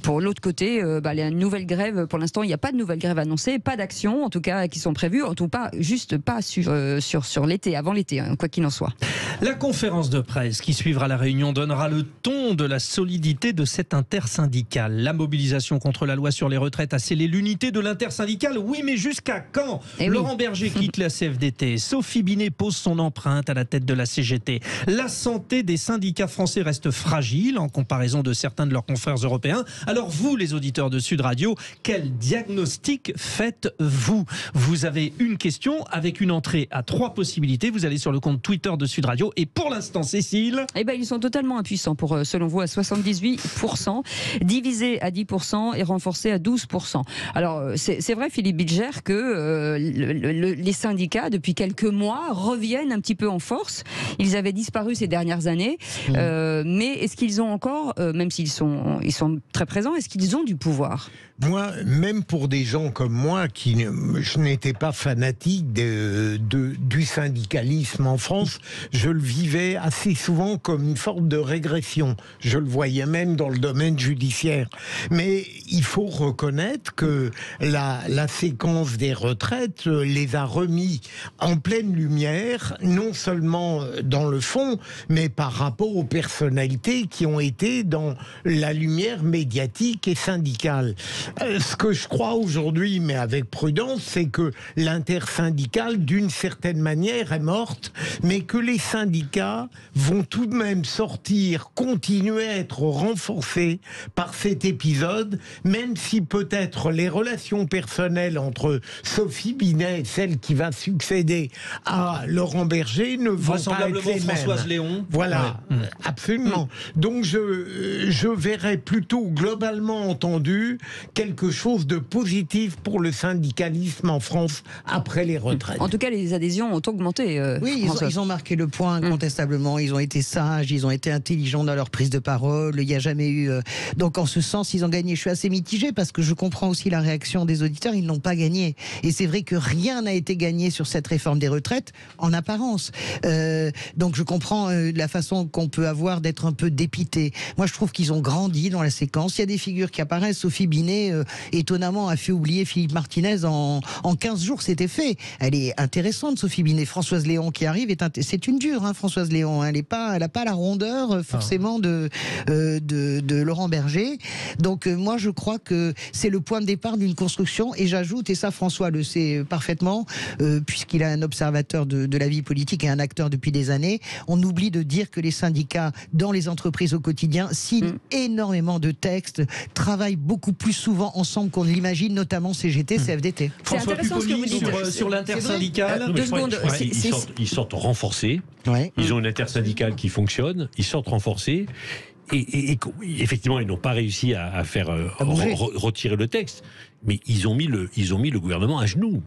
pour l'autre côté, il y a une nouvelle grève. Pour l'instant, il n'y a pas de nouvelle grève annoncée, pas d'actions en tout cas qui sont prévues, en tout cas juste pas sur l'été, avant l'été, hein, quoi qu'il en soit. La conférence de presse qui suivra la réunion donnera le ton de la solidité de cette intersyndicale. La mobilisation contre la loi sur les retraites a scellé l'unité de l'intersyndicale. Oui, mais jusqu'à quand ? Laurent Berger quitte la CFDT. Sophie Binet pose son empreinte à la tête de la CGT. La santé des syndicats français reste fragile en comparaison de certains de leurs confrères européens. Alors vous, les auditeurs de Sud Radio, quel diagnostic faites-vous ? Vous avez une question avec une entrée à 3 possibilités. Vous allez sur le compte Twitter de Sud Radio. Et pour l'instant, Cécile... Eh ben, ils sont totalement impuissants pour, selon vous, à 78%, divisé à 10% et renforcé à 12%. Alors, c'est vrai, Philippe Bilger, que les syndicats, depuis quelques mois, reviennent un petit peu en force. Ils avaient disparu ces dernières années. Mais est-ce qu'ils ont encore, même s'ils sont très présents, est-ce qu'ils ont du pouvoir ? Moi, même pour des gens comme moi, je n'étais pas fanatique du syndicalisme en France, je le vivais assez souvent comme une forme de régression. Je le voyais même dans le domaine judiciaire. Mais il faut reconnaître que la séquence des retraites les a remis en pleine lumière, non seulement dans le fond, mais par rapport aux personnalités qui ont été dans la lumière médiatique et syndicale. Ce que je crois aujourd'hui, mais avec prudence, c'est que l'intersyndicale, d'une certaine manière, est morte, mais que les syndicats vont tout de même sortir, continuer à être renforcés par cet épisode, même si peut-être les relations personnelles entre Sophie Binet, celle qui va succéder à Laurent Berger, ne vont pas être les mêmes. Françoise Léon. Voilà, absolument. Donc je verrais plutôt globalement entendu quelque chose de positif pour le syndicalisme en France après les retraites. En tout cas, les adhésions ont augmenté. Oui, ils ont marqué le point incontestablement. Ils ont été sages, ils ont été intelligents dans leur prise de parole. Il n'y a jamais eu... Donc en ce sens, ils ont gagné. Je suis assez mitigé parce que je comprends aussi la réaction des auditeurs. Ils n'ont pas gagné. Et c'est vrai que rien n'a été gagné sur cette réforme des retraites, en apparence. Donc je comprends la façon qu'on peut avoir d'être un peu dépité. Moi, je trouve qu'ils ont grandi dans la séquence. Il y a des figures qui apparaissent. Sophie Binet, étonnamment, a fait oublier Philippe Martinez en 15 jours. C'était fait. Elle est intéressante, Sophie Binet. Françoise Léon qui arrive, c'est une dure, hein, Françoise Léon. Elle n'a pas la rondeur forcément de Laurent Berger. Donc moi, je crois que c'est le point de départ d'une construction. Et j'ajoute, et ça François le sait parfaitement, puisqu'il est un observateur de la vie politique et un acteur depuis des années, on oublie de dire que les syndicats dans les entreprises au quotidien signent énormément de textes, travaillent beaucoup plus souvent ensemble qu'on ne l'imagine, notamment CGT, CFDT. François Pupponi sur l'intersyndicale. Ils sortent renforcés. Ouais. Ils ont une intersyndicale qui fonctionne. Ils sortent renforcés. Et effectivement, ils n'ont pas réussi à faire retirer le texte, mais ils ont mis le gouvernement à genoux.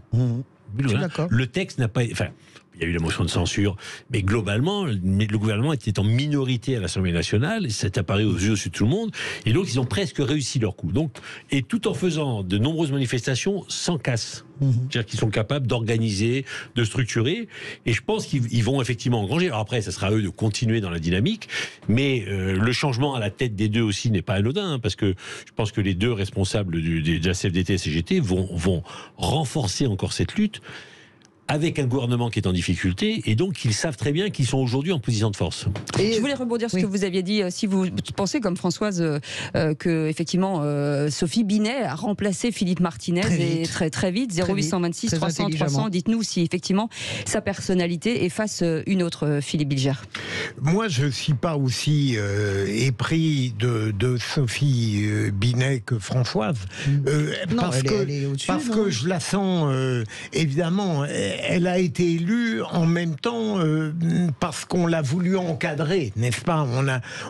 Le texte n'a pas... Enfin, il y a eu la motion de censure, mais globalement, le gouvernement était en minorité à l'Assemblée nationale, et ça est apparu aux yeux de tout le monde, et donc ils ont presque réussi leur coup. Donc, et tout en faisant de nombreuses manifestations sans casse. C'est-à-dire qu'ils sont capables d'organiser, de structurer, et je pense qu'ils vont effectivement engranger. Alors après, ça sera à eux de continuer dans la dynamique, mais le changement à la tête des deux aussi n'est pas anodin, hein, parce que je pense que les deux responsables de la CFDT et CGT vont renforcer encore cette lutte, avec un gouvernement qui est en difficulté, et donc ils savent très bien qu'ils sont aujourd'hui en position de force. Et je voulais rebondir sur ce que vous aviez dit. Si vous pensez, comme Françoise, que effectivement Sophie Binet a remplacé Philippe Martinez très vite, 0826 300 300. Dites-nous si effectivement sa personnalité efface une autre, Philippe Bilger. Moi, je ne suis pas aussi épris de Sophie Binet que Françoise, parce que je la sens évidemment. elle a été élue en même temps parce qu'on l'a voulu encadrer, n'est-ce pas?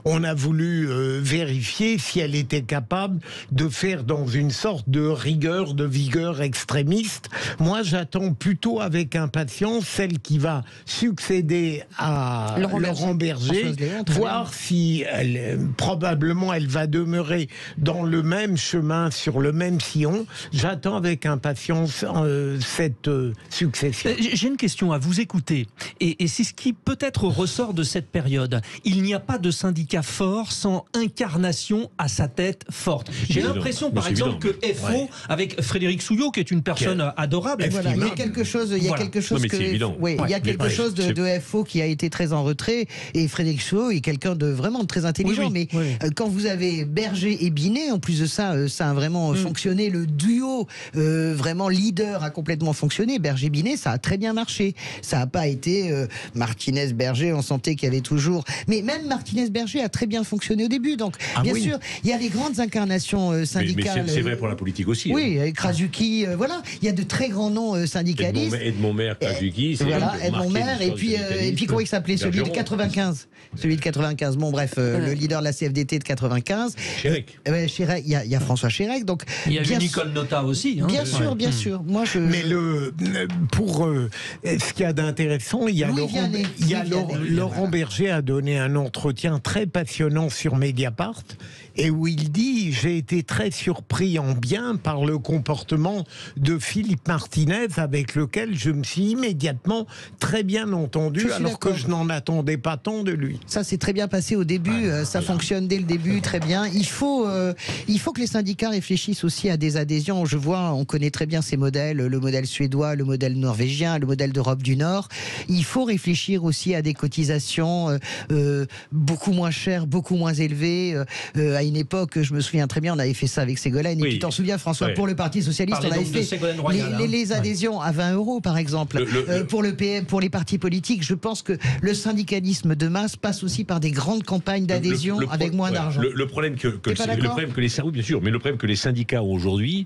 On a voulu vérifier si elle était capable de faire dans une sorte de rigueur, de vigueur extrémiste. Moi, j'attends plutôt avec impatience celle qui va succéder à Laurent Berger, voir si probablement elle va demeurer dans le même chemin, sur le même sillon. J'attends avec impatience cette succession. J'ai une question à vous écouter, et c'est ce qui peut-être ressort de cette période. Il n'y a pas de syndicat fort sans incarnation à sa tête forte. J'ai l'impression, par exemple, que FO, avec Frédéric Souillot, qui est une personne adorable, voilà, il y a quelque chose, il y a quelque chose de FO qui a été très en retrait, et Frédéric Souillot est quelqu'un de vraiment très intelligent. Mais quand vous avez Berger et Binet, en plus de ça, ça a vraiment fonctionné. Le duo vraiment leader a complètement fonctionné. Berger-Binet, ça a très bien marché. Ça n'a pas été Martinez-Berger, on sentait qu'il y avait toujours... Mais même Martinez-Berger a très bien fonctionné au début. Donc, bien sûr, il y a les grandes incarnations syndicales. Mais c'est vrai pour la politique aussi. Oui, avec Krasuki, voilà. Il y a de très grands noms syndicalistes. Edmond Maire, Krasuki, c'est voilà, Edmond Maire, et puis comment il s'appelait, celui de 95. Celui de 95. Bon, bref, le leader de la CFDT de 95. Chérec. Chérec, il y a François Chérec. Donc, il y a Nicole Notat aussi. Hein, bien sûr, bien sûr. Moi, Mais pour ce qu'il y a d'intéressant, il y a Laurent Berger a donné un entretien très passionnant sur Mediapart, et où il dit: j'ai été très surpris en bien par le comportement de Philippe Martinez, avec lequel je me suis immédiatement très bien entendu, alors que je n'en attendais pas tant de lui. Ça s'est très bien passé au début, ça fonctionne dès le début très bien. Il faut que les syndicats réfléchissent aussi à des adhésions. Je vois, on connaît très bien ces modèles, le modèle suédois, le modèle norvégien, le modèle d'Europe du Nord. Il faut réfléchir aussi à des cotisations beaucoup moins chères, beaucoup moins élevées. À une époque, je me souviens très bien, on avait fait ça avec Ségolène. Et tu t'en souviens, François, pour le Parti Socialiste, on avait fait les adhésions à 20 € par exemple. Pour le PM, pour les partis politiques, je pense que le syndicalisme de masse passe aussi par des grandes campagnes d'adhésion avec moins d'argent. Le problème que les syndicats ont aujourd'hui,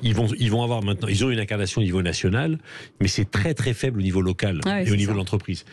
ils vont avoir maintenant, ils ont une incarnation au niveau national, mais c'est très très faible au niveau local et au niveau de l'entreprise.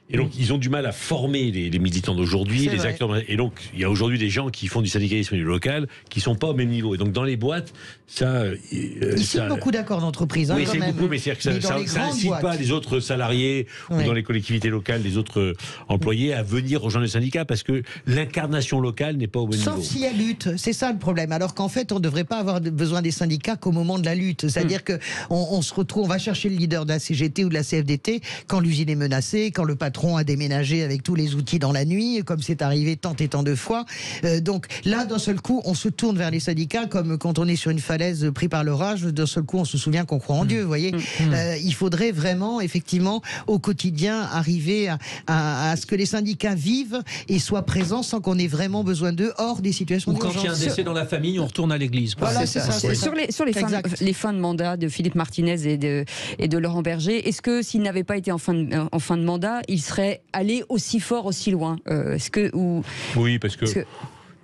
Et donc, ils ont du mal à former les militants d'aujourd'hui, les acteurs. Et donc, il y a aujourd'hui des gens qui font du syndicalisme local qui ne sont pas au même niveau. Et donc, dans les boîtes, ça... Ils signent beaucoup d'accords d'entreprise. Oui, c'est beaucoup, mais c'est-à-dire que ça n'incite pas les autres salariés ou dans les collectivités locales, les autres employés à venir rejoindre le syndicat, parce que l'incarnation locale n'est pas au même niveau. Sauf s'il y a lutte, c'est ça le problème. Alors qu'en fait, on ne devrait pas avoir besoin des syndicats qu'au moment de la lutte. C'est-à-dire qu'on se retrouve, on va chercher le leader de la CGT ou de la CFDT quand l'usine est menacée, quand le patron a déménagé avec tous les outils dans la nuit, comme c'est arrivé tant et tant de fois. Donc là, d'un seul coup, on se tourne vers les syndicats, comme quand on est sur une falaise pris par l'orage, d'un seul coup, on se souvient qu'on croit en Dieu, vous voyez. Il faudrait vraiment, effectivement, au quotidien, arriver à ce que les syndicats vivent et soient présents sans qu'on ait vraiment besoin d'eux, hors des situations d'urgence. Quand il y a un décès dans la famille, on retourne à l'église. Voilà, c'est ça. Sur les fins de mandat de Philippe Martinez et de Laurent Berger, est-ce que s'ils n'avaient pas été en fin de mandat, ils seraient allés aussi fort, aussi loin? Oui, parce que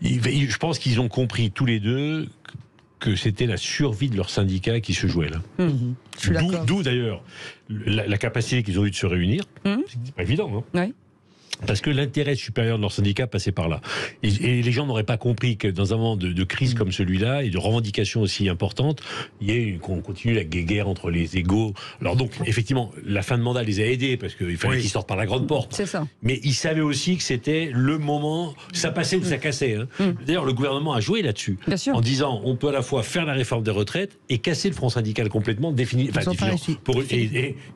je pense qu'ils ont compris tous les deux que c'était la survie de leur syndicat qui se jouait là. D'où d'ailleurs la capacité qu'ils ont eue de se réunir. C'est pas évident, hein. Parce que l'intérêt supérieur de leur syndicat passait par là. Et les gens n'auraient pas compris que dans un moment de crise comme celui-là, et de revendications aussi importantes, qu'on continue la guéguerre entre les égaux. Alors donc, effectivement, la fin de mandat les a aidés, parce qu'il fallait qu'ils sortent par la grande porte. C'est ça. Mais ils savaient aussi que c'était le moment, ça passait ou ça cassait. Hein. D'ailleurs, le gouvernement a joué là-dessus, en disant, on peut à la fois faire la réforme des retraites et casser le front syndical complètement,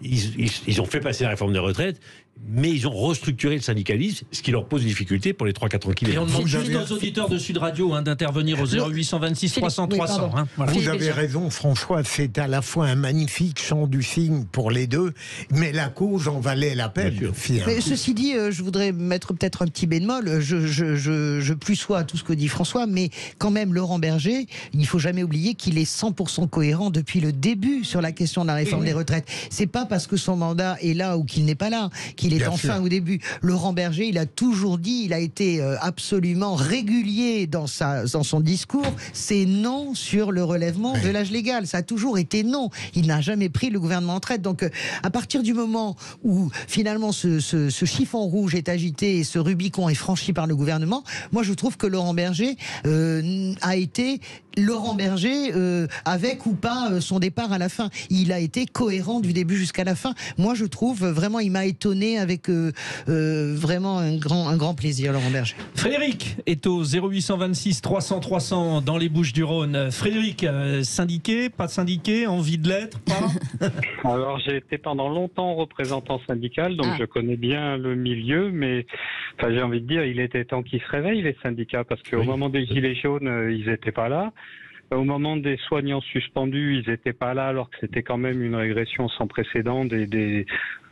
ils ont fait passer la réforme des retraites, mais ils ont restructuré le syndicalisme, ce qui leur pose des difficultés pour les 3-4 ans qui viennent. Et on demande juste aux auditeurs de Sud Radio d'intervenir au 0826 300 300. Vous avez raison, François, c'est à la fois un magnifique chant du cygne pour les deux, mais la cause en valait la peine. Mais ceci dit, je voudrais mettre peut-être un petit bémol, je plus sois à tout ce que dit François, mais quand même Laurent Berger, il ne faut jamais oublier qu'il est 100% cohérent depuis le début sur la question de la réforme des retraites. C'est pas parce que son mandat est là ou qu'il n'est pas là qu'il est Bien enfin sûr. au début. Laurent Berger, il a toujours dit, il a été absolument régulier dans son discours, c'est non sur le relèvement de l'âge légal. Ça a toujours été non. Il n'a jamais pris le gouvernement en traite. Donc, à partir du moment où finalement ce chiffon rouge est agité et ce Rubicon est franchi par le gouvernement, moi je trouve que Laurent Berger a été Laurent Berger avec ou pas son départ à la fin. Il a été cohérent du début jusqu'à la fin. Moi je trouve vraiment, il m'a étonné avec vraiment un grand plaisir, Laurent Berger. Frédéric est au 0826 300 300 dans les Bouches-du-Rhône. Frédéric, syndiqué, pas syndiqué, envie de l'être, pas? Alors j'ai été pendant longtemps représentant syndical, donc je connais bien le milieu, mais j'ai envie de dire, il était temps qu'ils se réveillent les syndicats, parce qu'au moment des gilets jaunes, ils n'étaient pas là. Au moment des soignants suspendus, ils n'étaient pas là, alors que c'était quand même une régression sans précédent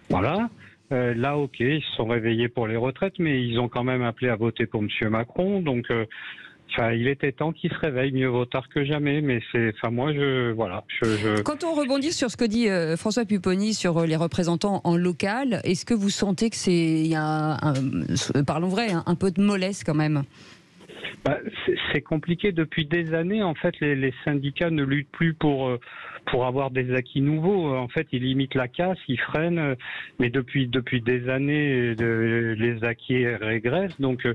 voilà. Là, ok, ils se sont réveillés pour les retraites, mais ils ont quand même appelé à voter pour M. Macron, donc il était temps qu'ils se réveillent, mieux vaut tard que jamais, mais Quand on rebondit sur ce que dit François Pupponi sur les représentants en local, est-ce que vous sentez que il y a parlons vrai, un peu de mollesse quand même? C'est compliqué depuis des années. En fait, les syndicats ne luttent plus pour avoir des acquis nouveaux. En fait, ils limitent la casse, ils freinent. Mais depuis des années, les acquis régressent. Donc,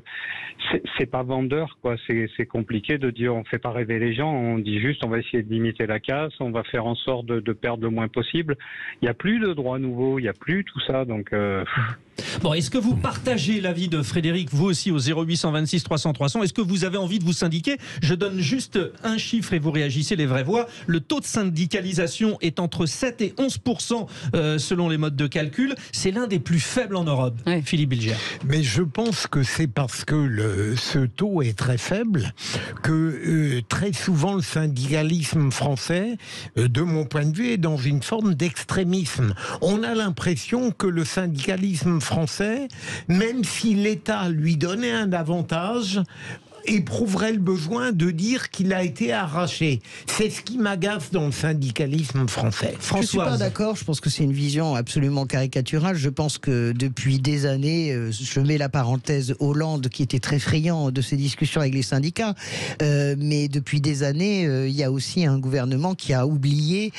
c'est pas vendeur, quoi. C'est compliqué de dire on fait pas rêver les gens. On dit juste on va essayer de limiter la casse, on va faire en sorte de perdre le moins possible. Il n'y a plus de droits nouveaux, il n'y a plus tout ça. Donc. Bon, est-ce que vous partagez l'avis de Frédéric, vous aussi au 0826 300 300? Est-ce que vous avez envie de vous syndiquer? Je donne juste un chiffre et vous réagissez les vraies voix. Le taux de syndicalisation est entre 7 et 11% selon les modes de calcul. C'est l'un des plus faibles en Europe. Ouais. Philippe Bilger. Mais je pense que c'est parce que ce taux est très faible que très souvent le syndicalisme français, de mon point de vue, est dans une forme d'extrémisme. On a l'impression que le syndicalisme français, même si l'État lui donnait un avantage, éprouverait le besoin de dire qu'il a été arraché. C'est ce qui m'agace dans le syndicalisme français. Je ne suis pas d'accord, je pense que c'est une vision absolument caricaturale. Je pense que depuis des années, je mets la parenthèse Hollande qui était très friand de ces discussions avec les syndicats, mais depuis des années, il y a aussi un gouvernement qui a oublié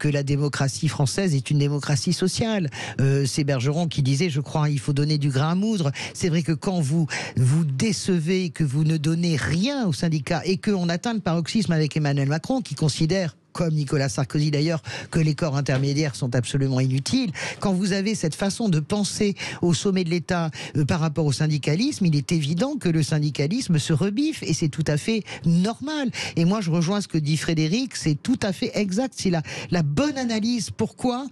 que la démocratie française est une démocratie sociale. C'est Bergeron qui disait, je crois, il faut donner du grain à moudre. C'est vrai que quand vous décevez, que vous ne donnez rien aux syndicats et qu'on atteint le paroxysme avec Emmanuel Macron qui considère, comme Nicolas Sarkozy d'ailleurs, que les corps intermédiaires sont absolument inutiles. Quand vous avez cette façon de penser au sommet de l'État par rapport au syndicalisme, il est évident que le syndicalisme se rebiffe et c'est tout à fait normal. Et moi je rejoins ce que dit Frédéric, c'est tout à fait exact, c'est la bonne analyse. Pourquoi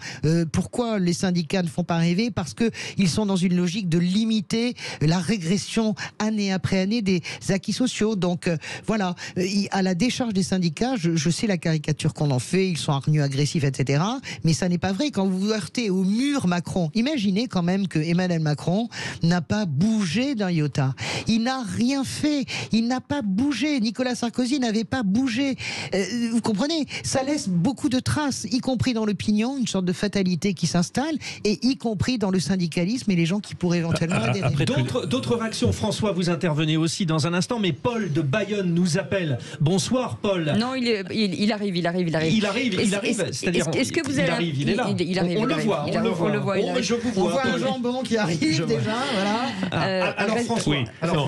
les syndicats ne font pas rêver? Parce qu'ils sont dans une logique de limiter la régression année après année des acquis sociaux. Donc voilà, à la décharge des syndicats, je sais la caricature qu'on en fait, ils sont hargneux, agressifs, etc. Mais ça n'est pas vrai. Quand vous vous heurtez au mur Macron, imaginez quand même que Emmanuel Macron n'a pas bougé d'un iota. Il n'a rien fait. Il n'a pas bougé. Nicolas Sarkozy n'avait pas bougé. Vous comprenez? Ça laisse beaucoup de traces, y compris dans l'opinion, une sorte de fatalité qui s'installe, et y compris dans le syndicalisme et les gens qui pourraient éventuellement adhérer. D'autres réactions. François, vous intervenez aussi dans un instant, mais Paul de Bayonne nous appelle. Bonsoir Paul. Non, il arrive. C'est-à-dire, est-ce que vous il arrive, il est là. On le voit. Je vous vois. On voit un jambon qui arrive déjà, voilà. Alors François. Oui.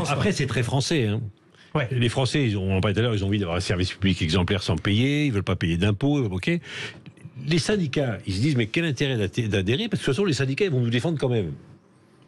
Après, c'est très français. Hein. Ouais. Les Français, on en parlait tout à l'heure, ils ont envie d'avoir un service public exemplaire sans payer, ils veulent pas payer d'impôts, ok. Les syndicats, ils se disent, mais quel intérêt d'adhérer? Parce que de toute façon, les syndicats, ils vont nous défendre quand même.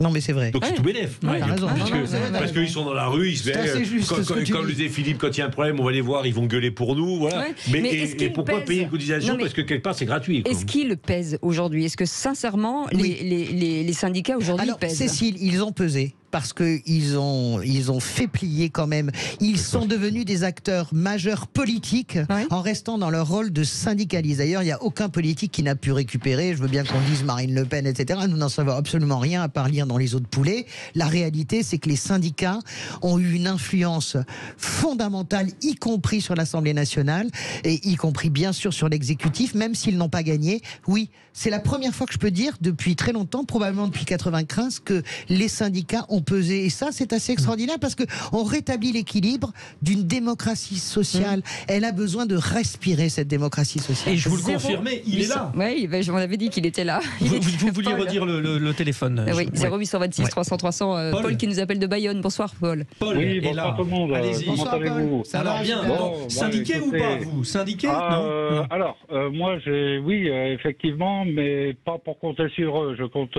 Non mais c'est vrai. Donc c'est tout bénef. Parce qu'ils sont dans la rue, ils se comme le disait Philippe, quand il y a un problème, on va les voir, ils vont gueuler pour nous, voilà. Ouais. Et pourquoi payer une cotisation? Parce que quelque part c'est gratuit. Est-ce qu'ils pèsent aujourd'hui? Est-ce que sincèrement les syndicats aujourd'hui pèsent? Cécile, ils ont pesé. parce qu'ils ont fait plier quand même. Ils sont devenus des acteurs majeurs politiques en restant dans leur rôle de syndicalistes. D'ailleurs, il n'y a aucun politique qui n'a pu récupérer. Je veux bien qu'on dise Marine Le Pen, etc. Nous n'en savons absolument rien à part lire dans les os de poulet. La réalité, c'est que les syndicats ont eu une influence fondamentale, y compris sur l'Assemblée nationale et y compris bien sûr sur l'exécutif, même s'ils n'ont pas gagné. Oui, c'est la première fois que je peux dire depuis très longtemps, probablement depuis 95, que les syndicats ont pesé. Et ça, c'est assez extraordinaire parce qu'on rétablit l'équilibre d'une démocratie sociale. Elle a besoin de respirer, cette démocratie sociale. Et je vous le confirmais, il est là. Oui, je vous avais dit qu'il était là. Vous vouliez redire le téléphone. Oui, 0826 300 300. Paul qui nous appelle de Bayonne. Bonsoir Paul. Paul oui, est là. Tout le monde. Allez-y. Comment allez-vous? Alors bien, syndiqué ou pas vous? Syndiqué? Non. Alors, moi, oui, effectivement, mais pas pour compter sur eux. Je compte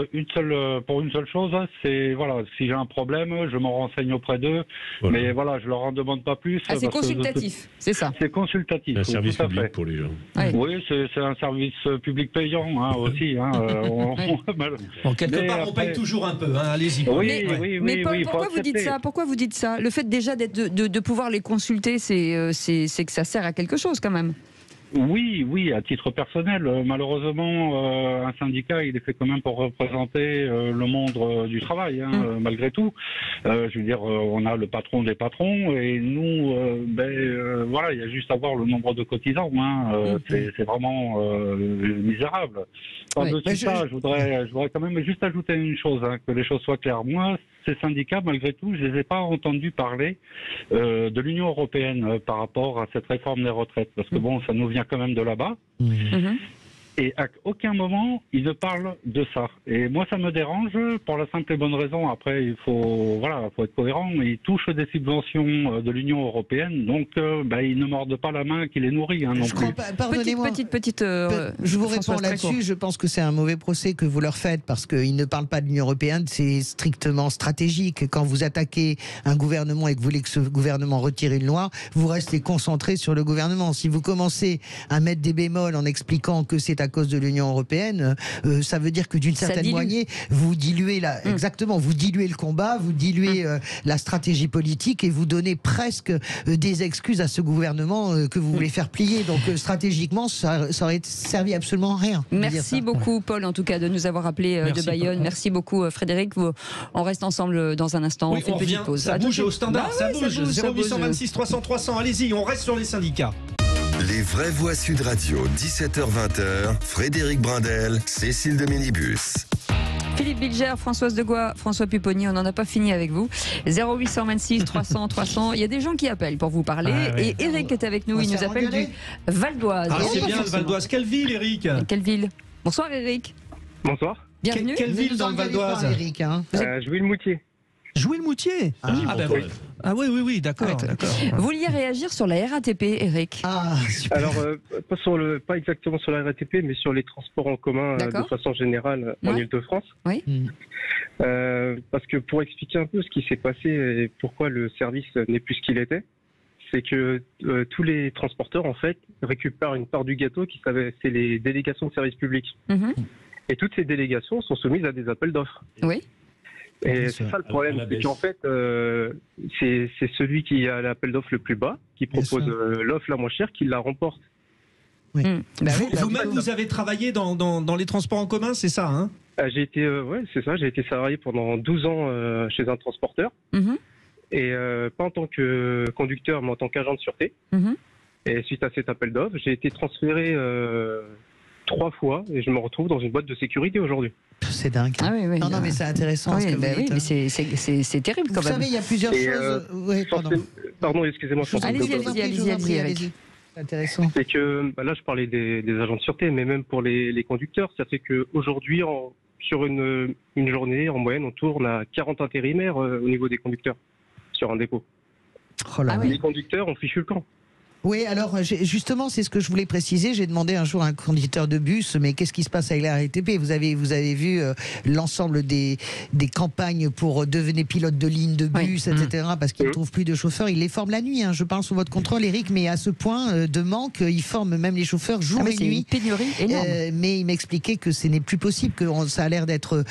pour une seule chose, c'est voilà, si j'ai un problème, je m'en renseigne auprès d'eux. Voilà. Mais voilà, je leur en demande pas plus. Ah, c'est consultatif, c'est ça. C'est consultatif. Un service public pour les gens. Oui, c'est un service public payant aussi. Quelque part, on paye toujours un peu. Allez-y. Oui, Paul, pourquoi vous dites ça? Pourquoi vous dites ça? Le fait déjà de pouvoir les consulter, c'est que ça sert à quelque chose quand même. Oui, à titre personnel. Malheureusement, un syndicat, il est fait quand même pour représenter le monde du travail, malgré tout. Je veux dire, on a le patron des patrons et nous, voilà, il y a juste à voir le nombre de cotisants. C'est vraiment misérable. Par-dessus ça, je voudrais quand même juste ajouter une chose, que les choses soient claires. Moi, ces syndicats, malgré tout, je les ai pas entendus parler de l'Union européenne par rapport à cette réforme des retraites, parce que bon, ça nous vient quand même de là-bas. Et à aucun moment, ils ne parlent de ça. Et moi, ça me dérange pour la simple et bonne raison. Après, il faut être cohérent. Ils touchent des subventions de l'Union européenne, donc ils ne mordent pas la main qui les nourrit non plus. Pardonnez-moi. Je vous réponds là-dessus. Je pense que c'est un mauvais procès que vous leur faites parce qu'ils ne parlent pas de l'Union européenne. C'est strictement stratégique. Quand vous attaquez un gouvernement et que vous voulez que ce gouvernement retire une loi, vous restez concentré sur le gouvernement. Si vous commencez à mettre des bémols en expliquant que c'est à cause de l'Union européenne, ça veut dire que d'une certaine manière, vous diluez exactement, vous diluez le combat, vous diluez la stratégie politique et vous donnez presque des excuses à ce gouvernement que vous voulez faire plier. Donc stratégiquement, ça aurait servi absolument à rien. Merci beaucoup Paul, en tout cas, de nous avoir appelé de Bayonne. Merci beaucoup Frédéric. On reste ensemble dans un instant. Oui, on fait une petite pause. Ça bouge au standard, ça bouge. 0826 300 300. Allez-y, on reste sur les syndicats. Les vraies voix Sud Radio, 17h-20h, Frédéric Brindel, Cécile de Mélibus. Philippe Bilger, Françoise Degois, François Pupponi, on n'en a pas fini avec vous. 0826 300 300. Il y a des gens qui appellent pour vous parler. Et Eric est avec nous, il nous appelle du Val d'Oise. C'est bien le Val d'Oise. Quelle ville, Eric? Quelle ville? Bonsoir Eric. Bonsoir. Bienvenue. Quelle ville dans le Val d'Oise? Jouy-le-Moutier. Jouy-le-Moutier. Oui, d'accord. Vous vouliez réagir sur la RATP, Eric? Super. Alors, pas exactement sur la RATP, mais sur les transports en commun de façon générale en Ile-de-France. Oui. Parce que pour expliquer un peu ce qui s'est passé et pourquoi le service n'est plus ce qu'il était, c'est que tous les transporteurs, en fait, récupèrent une part du gâteau c'est les délégations de service public. Et toutes ces délégations sont soumises à des appels d'offres. Oui. Et c'est ça le problème, c'est qu'en fait, c'est celui qui a l'appel d'offres le plus bas, qui propose l'offre la moins chère, qui la remporte. Vous-même, vous avez travaillé dans les transports en commun, c'est ça, j'ai été salarié pendant 12 ans chez un transporteur, et pas en tant que conducteur, mais en tant qu'agent de sûreté. Et suite à cet appel d'offres, j'ai été transféré 3 fois et je me retrouve dans une boîte de sécurité aujourd'hui. C'est dingue. Non, mais c'est intéressant. Ce que vous dites, mais c'est terrible quand même. Vous savez, il y a plusieurs choses. Pardon, excusez-moi. Allez-y. C'est intéressant. C'est que là, je parlais des agents de sûreté, mais même pour les conducteurs, ça fait qu'aujourd'hui, sur une journée, en moyenne, on tourne à 40 intérimaires au niveau des conducteurs sur un dépôt. Les conducteurs ont fichu le camp. Oui, alors justement, c'est ce que je voulais préciser. J'ai demandé un jour à un conducteur de bus, mais qu'est-ce qui se passe avec la RATP ? Vous avez vu l'ensemble des campagnes pour devenir pilote de ligne de bus, etc. Parce qu'ils ne trouvent plus de chauffeurs. Ils les forment la nuit. Je parle sous votre contrôle, Eric, mais à ce point de manque, ils forment même les chauffeurs jour et nuit. C'est une pénurie énorme. Mais il m'expliquait que ce n'est plus possible, que ça a l'air d'être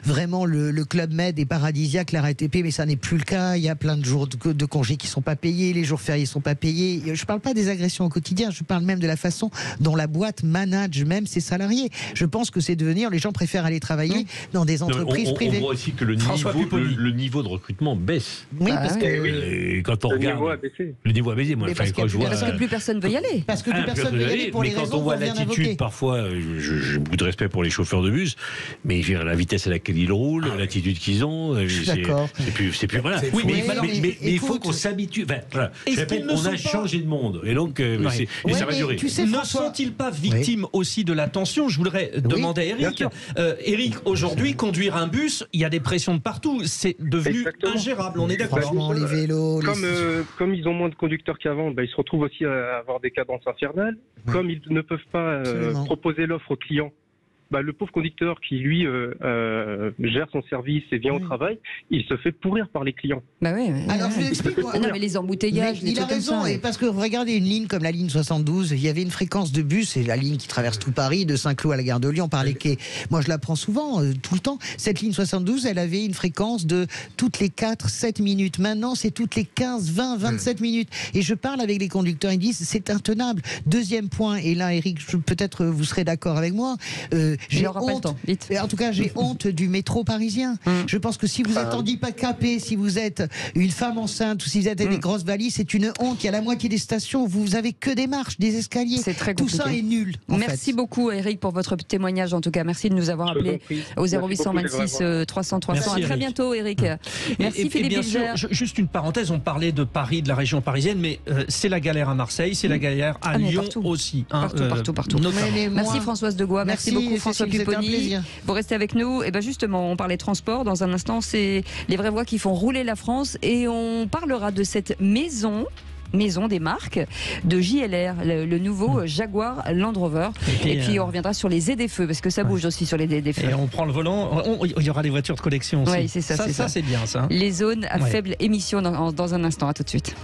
vraiment le Club Med et paradisiaque, la RATP, mais ça n'est plus le cas. Il y a plein de jours de congés qui ne sont pas payés, les jours fériés ne sont pas payés. Je ne parle pas des agressions au quotidien, je parle même de la façon dont la boîte manage même ses salariés. Je pense que c'est devenir, les gens préfèrent aller travailler dans des entreprises privées. On voit aussi que le niveau de recrutement baisse. Oui, parce que quand on regarde, le niveau a baissé. Moi, parce que plus personne ne veut y aller. Parce que plus personne ne veut y aller pour les raisons quand on voit l'attitude, parfois, j'ai beaucoup de respect pour les chauffeurs de bus, mais la vitesse à laquelle ils roulent, l'attitude qu'ils ont, c'est plus voilà. Oui, mais il faut qu'on s'habitue. Voilà. Je répète, on a changé de monde, et donc ça va durer. Ne sont-ils pas victimes aussi de la tension ? Je voudrais demander à Eric. Eric, aujourd'hui, conduire un bus, il y a des pressions de partout. C'est devenu ingérable. On est d'accord. Franchement, les vélos. Comme ils ont moins de conducteurs qu'avant, ils se retrouvent aussi à avoir des cadences infernales. Comme ils ne peuvent pas proposer l'offre aux clients, le pauvre conducteur qui, lui, gère son service et vient au travail, il se fait pourrir par les clients. Alors, je vous explique. Mais les embouteillages, il a raison, et parce que regardez une ligne comme la ligne 72, il y avait une fréquence de bus, c'est la ligne qui traverse tout Paris, de Saint-Cloud à la gare de Lyon par les quais. Moi, je la prends souvent, tout le temps. Cette ligne 72, elle avait une fréquence de toutes les 4-7 minutes. Maintenant, c'est toutes les 15, 20, 27 minutes. Et je parle avec les conducteurs, ils disent, c'est intenable. Deuxième point, et là, Eric, peut-être vous serez d'accord avec moi, j'ai honte. En tout cas, j'ai honte du métro parisien. Je pense que si vous êtes handicapé, si vous êtes une femme enceinte ou si vous êtes avec des grosses valises, c'est une honte. Il y a la moitié des stations où vous avez que des marches, des escaliers. C'est très compliqué. Tout ça est nul. Merci beaucoup, Eric, pour votre témoignage. En tout cas, merci de nous avoir appelés au 0826 300 300. À très bientôt, Eric. Merci, Philippe Bilger. Juste une parenthèse, on parlait de Paris, de la région parisienne, mais c'est la galère à Marseille, c'est la galère à Lyon aussi. Partout. Merci Françoise Degois. Merci beaucoup François Pupponi. Vous restez avec nous. Et justement, on parlait transport. Dans un instant, c'est les vraies voix qui font rouler la France. Et on parlera de cette maison des marques de JLR, le nouveau Jaguar Land Rover. Et puis on reviendra sur les ZFE, parce que ça bouge aussi sur les ZFE. Et on prend le volant, il y aura les voitures de collection aussi. Oui, c'est ça. C'est bien ça. Les zones à faible émission dans un instant. À tout de suite.